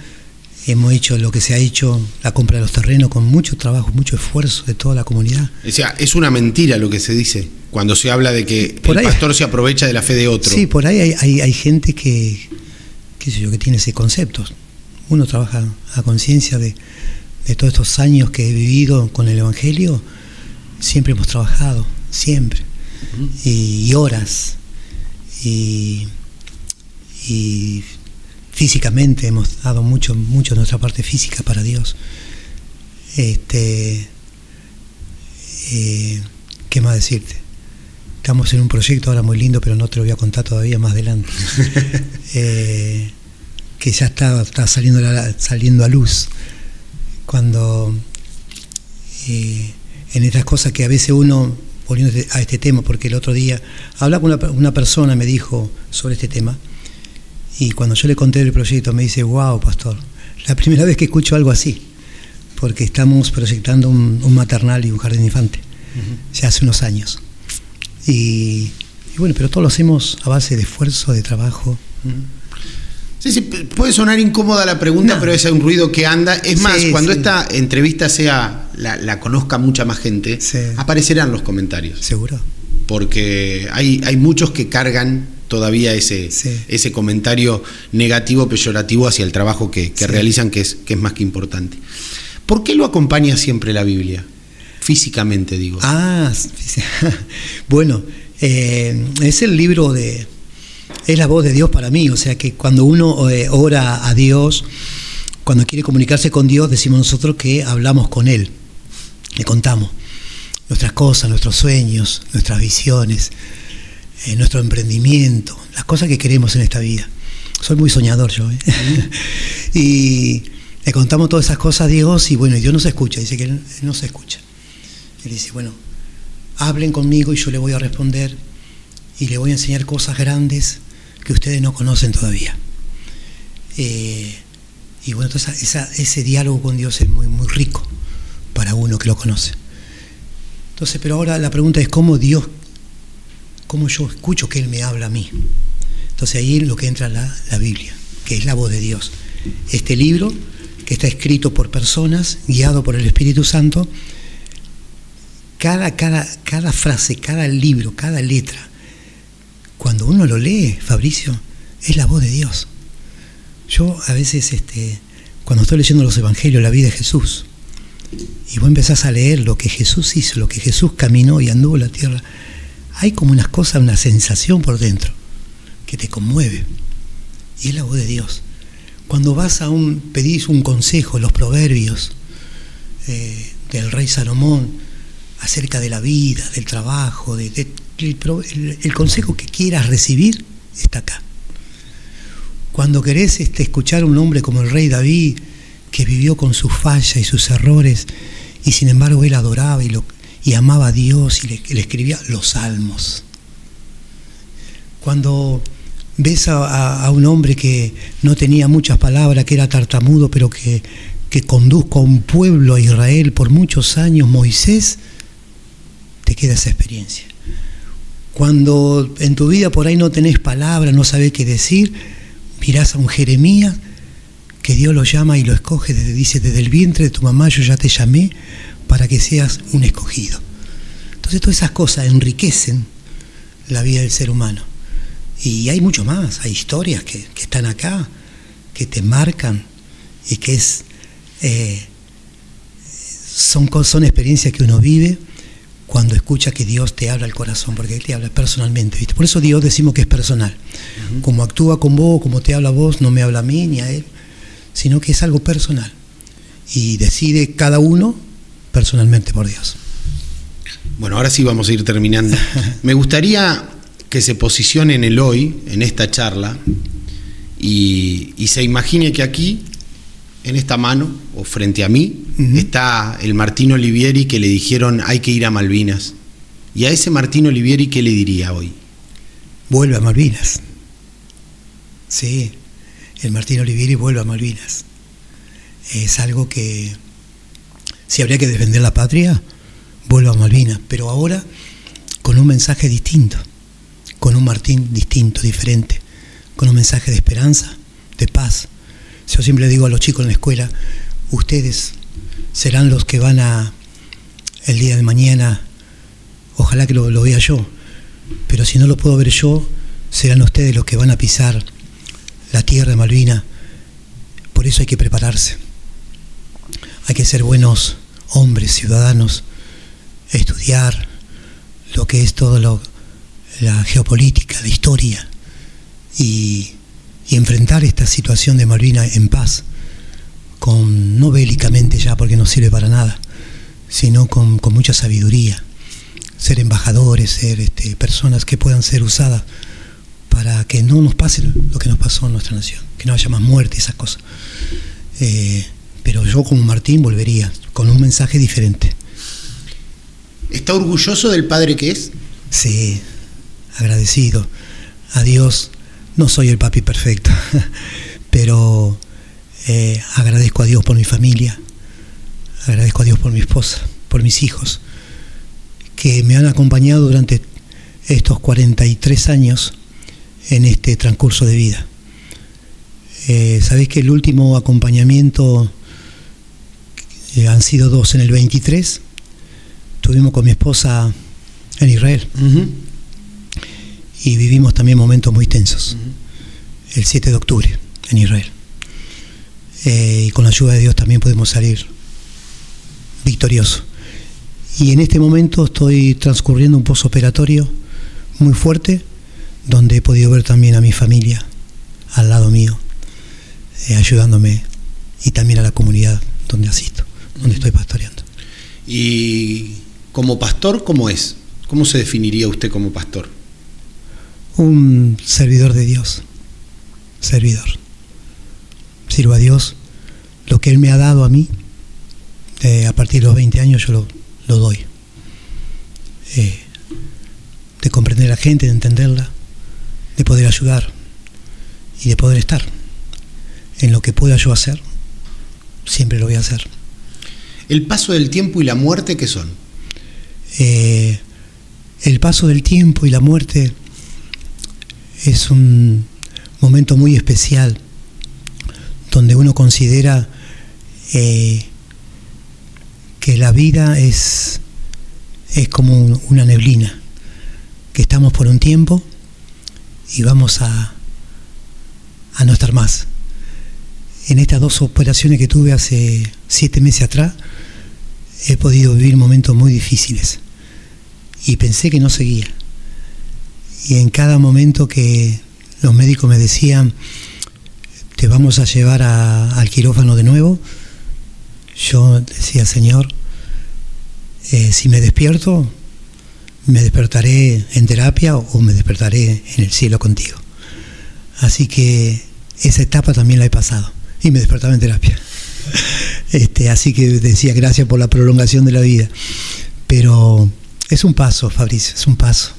hemos hecho lo que se ha hecho, la compra de los terrenos, con mucho trabajo, mucho esfuerzo de toda la comunidad. O sea, es una mentira lo que se dice cuando se habla de que el pastor se aprovecha de la fe de otro. Sí, por ahí hay gente que tiene ese concepto. Uno trabaja a conciencia de todos estos años que he vivido con el Evangelio. Siempre hemos trabajado, siempre. Y horas. Y físicamente hemos dado mucho de nuestra parte física para Dios. ¿Qué más decirte? Estamos en un proyecto ahora muy lindo, pero no te lo voy a contar todavía, más adelante. Que ya está saliendo a luz. Cuando en estas cosas que a veces uno, poniéndote a este tema, porque el otro día hablaba con una persona, me dijo sobre este tema, y cuando yo le conté el proyecto me dice: wow, pastor, la primera vez que escucho algo así, porque estamos proyectando un maternal y un jardín de infante, ya hace unos años. Y bueno, pero todo lo hacemos a base de esfuerzo, de trabajo. Sí, puede sonar incómoda la pregunta, pero es un ruido que anda. Es más, cuando esta entrevista la conozca mucha más gente, aparecerán los comentarios. Seguro. Porque hay muchos que cargan todavía ese comentario negativo, peyorativo hacia el trabajo que realizan, que es más que importante. ¿Por qué lo acompaña siempre la Biblia? Físicamente, digo. Bueno, es el libro es la voz de Dios para mí. O sea que cuando uno ora a Dios, cuando quiere comunicarse con Dios, decimos nosotros que hablamos con Él, le contamos nuestras cosas, nuestros sueños, nuestras visiones, nuestro emprendimiento, las cosas que queremos en esta vida. Soy muy soñador yo, y le contamos todas esas cosas a Dios, y bueno, y Dios nos escucha. Dice que Él no se escucha. Él dice: bueno, hablen conmigo y yo le voy a responder, y le voy a enseñar cosas grandes que ustedes no conocen todavía. Y bueno, entonces ese diálogo con Dios es muy, muy rico para uno que lo conoce. Entonces, pero ahora la pregunta es cómo yo escucho que Él me habla a mí. Entonces ahí es lo que entra la Biblia, que es la voz de Dios. Este libro que está escrito por personas, guiado por el Espíritu Santo, cada frase, cada libro, cada letra, cuando uno lo lee, Fabricio, es la voz de Dios. Yo a veces, cuando estoy leyendo los evangelios, la vida de Jesús, y vos empezás a leer lo que Jesús hizo, lo que Jesús caminó y anduvo la tierra, hay como unas cosas, una sensación por dentro que te conmueve, y es la voz de Dios. Cuando vas pedís un consejo, los proverbios del rey Salomón acerca de la vida, del trabajo, el consejo que quieras recibir está acá. Cuando querés escuchar a un hombre como el rey David, que vivió con sus fallas y sus errores, y sin embargo él adoraba y amaba a Dios y le escribía los salmos. Cuando ves a un hombre que no tenía muchas palabras, que era tartamudo, pero que conduzco a un pueblo, a Israel, por muchos años, Moisés, te queda esa experiencia. Cuando en tu vida por ahí no tenés palabras, no sabés qué decir, mirás a un Jeremías, que Dios lo llama y lo escoge, dice, desde el vientre de tu mamá yo ya te llamé para que seas un escogido. Entonces todas esas cosas enriquecen la vida del ser humano. Y hay mucho más, hay historias que están acá, que te marcan y que son experiencias que uno vive cuando escucha que Dios te habla al corazón, porque Él te habla personalmente, ¿viste? Por eso Dios decimos que es personal. Como actúa con vos, como te habla a vos, no me habla a mí ni a Él, sino que es algo personal. Y decide cada uno personalmente por Dios. Bueno, ahora sí vamos a ir terminando. Me gustaría que se posicione en el hoy, en esta charla, y se imagine que aquí, en esta mano, o frente a mí, está el Martín Olivieri que le dijeron hay que ir a Malvinas. Y a ese Martín Olivieri, ¿qué le diría hoy? Vuelve a Malvinas. Sí, el Martín Olivieri vuelve a Malvinas. Es algo que, si habría que defender la patria, vuelve a Malvinas, pero ahora con un mensaje distinto, con un Martín distinto, diferente, con un mensaje de esperanza, de paz. Yo siempre le digo a los chicos en la escuela, ustedes serán los que van el día de mañana, ojalá que lo vea yo, pero si no lo puedo ver yo, serán ustedes los que van a pisar la tierra de Malvinas. Por eso hay que prepararse, hay que ser buenos hombres, ciudadanos, estudiar lo que es todo la geopolítica, la historia, y enfrentar esta situación de Malvinas en paz, no bélicamente ya, porque no sirve para nada, sino con mucha sabiduría, ser embajadores, ser personas que puedan ser usadas para que no nos pase lo que nos pasó en nuestra nación, que no haya más muerte y esas cosas. Pero yo como Martín volvería con un mensaje diferente. ¿Está orgulloso del padre que es? Sí, agradecido a Dios. No soy el papi perfecto, pero agradezco a Dios por mi familia, agradezco a Dios por mi esposa, por mis hijos, que me han acompañado durante estos 43 años en este transcurso de vida. Sabéis que el último acompañamiento han sido 2 en el 23. Estuvimos con mi esposa en Israel. Y vivimos también momentos muy tensos. El 7 de octubre en Israel. Y con la ayuda de Dios también podemos salir victoriosos. Y en este momento estoy transcurriendo un postoperatorio muy fuerte, donde he podido ver también a mi familia al lado mío, ayudándome, y también a la comunidad donde asisto, donde estoy pastoreando. Y como pastor, ¿cómo es? ¿Cómo se definiría usted como pastor? Un servidor de Dios, servidor. Sirvo a Dios, lo que Él me ha dado a mí, a partir de los 20 años yo lo doy. De comprender a la gente, de entenderla, de poder ayudar y de poder estar. En lo que pueda yo hacer, siempre lo voy a hacer. ¿El paso del tiempo y la muerte qué son? El paso del tiempo y la muerte es un momento muy especial donde uno considera que la vida es como una neblina, que estamos por un tiempo y vamos a no estar más. En estas 2 operaciones que tuve hace 7 meses atrás, he podido vivir momentos muy difíciles y pensé que no seguía. Y en cada momento que los médicos me decían, te vamos a llevar al quirófano de nuevo, yo decía, Señor, si me despierto, me despertaré en terapia o me despertaré en el cielo contigo. Así que esa etapa también la he pasado y me despertaba en terapia. Así que decía, gracias por la prolongación de la vida. Pero es un paso, Fabricio, es un paso.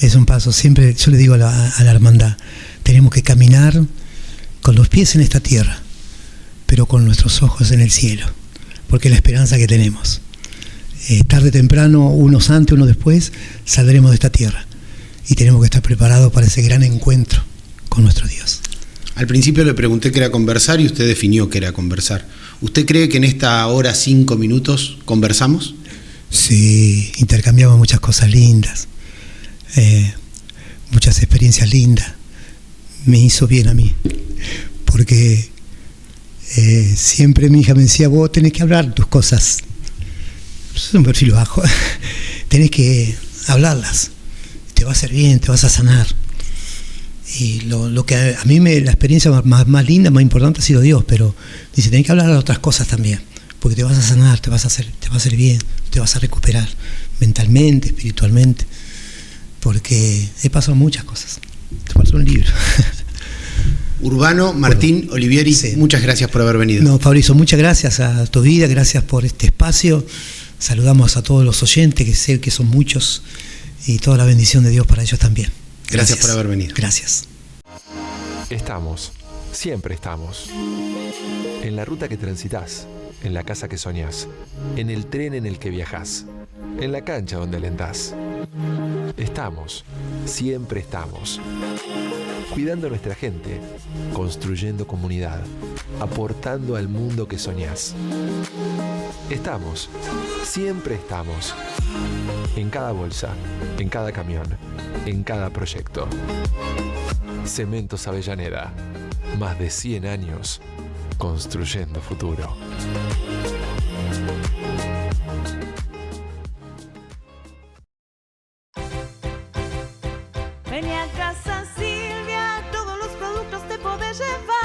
Es un paso. Siempre yo le digo a la hermandad, tenemos que caminar con los pies en esta tierra, pero con nuestros ojos en el cielo, porque es la esperanza que tenemos. Tarde o temprano, unos antes, unos después, saldremos de esta tierra y tenemos que estar preparados para ese gran encuentro con nuestro Dios. Al principio le pregunté qué era conversar y usted definió qué era conversar. ¿Usted cree que en esta hora 5 minutos conversamos? Sí, intercambiamos muchas cosas lindas, muchas experiencias lindas. Me hizo bien a mí, porque siempre mi hija me decía, vos tenés que hablar tus cosas. Es un perfil bajo, tenés que hablarlas, te va a hacer bien, te vas a sanar. Y lo que a mí la experiencia más linda, más importante ha sido Dios, pero dice, tenés que hablar de otras cosas también, porque te vas a sanar, te va a hacer bien, te vas a recuperar mentalmente, espiritualmente, porque he pasado muchas cosas. Te pasó un libro. Urbano Martín Olivieri, sí. Muchas gracias por haber venido. No, Fabrizio, muchas gracias a tu vida, gracias por este espacio. Saludamos a todos los oyentes, que sé que son muchos, y toda la bendición de Dios para ellos también. Gracias por haber venido. Gracias. Estamos, siempre estamos. En la ruta que transitas, en la casa que soñás, en el tren en el que viajás, en la cancha donde alentás. Estamos, siempre estamos. Cuidando a nuestra gente, construyendo comunidad, aportando al mundo que soñás. Estamos, siempre estamos. En cada bolsa, en cada camión, en cada proyecto. Cementos Avellaneda, más de 100 años construyendo futuro. Ven a casa Silvia, todos los productos te podés llevar.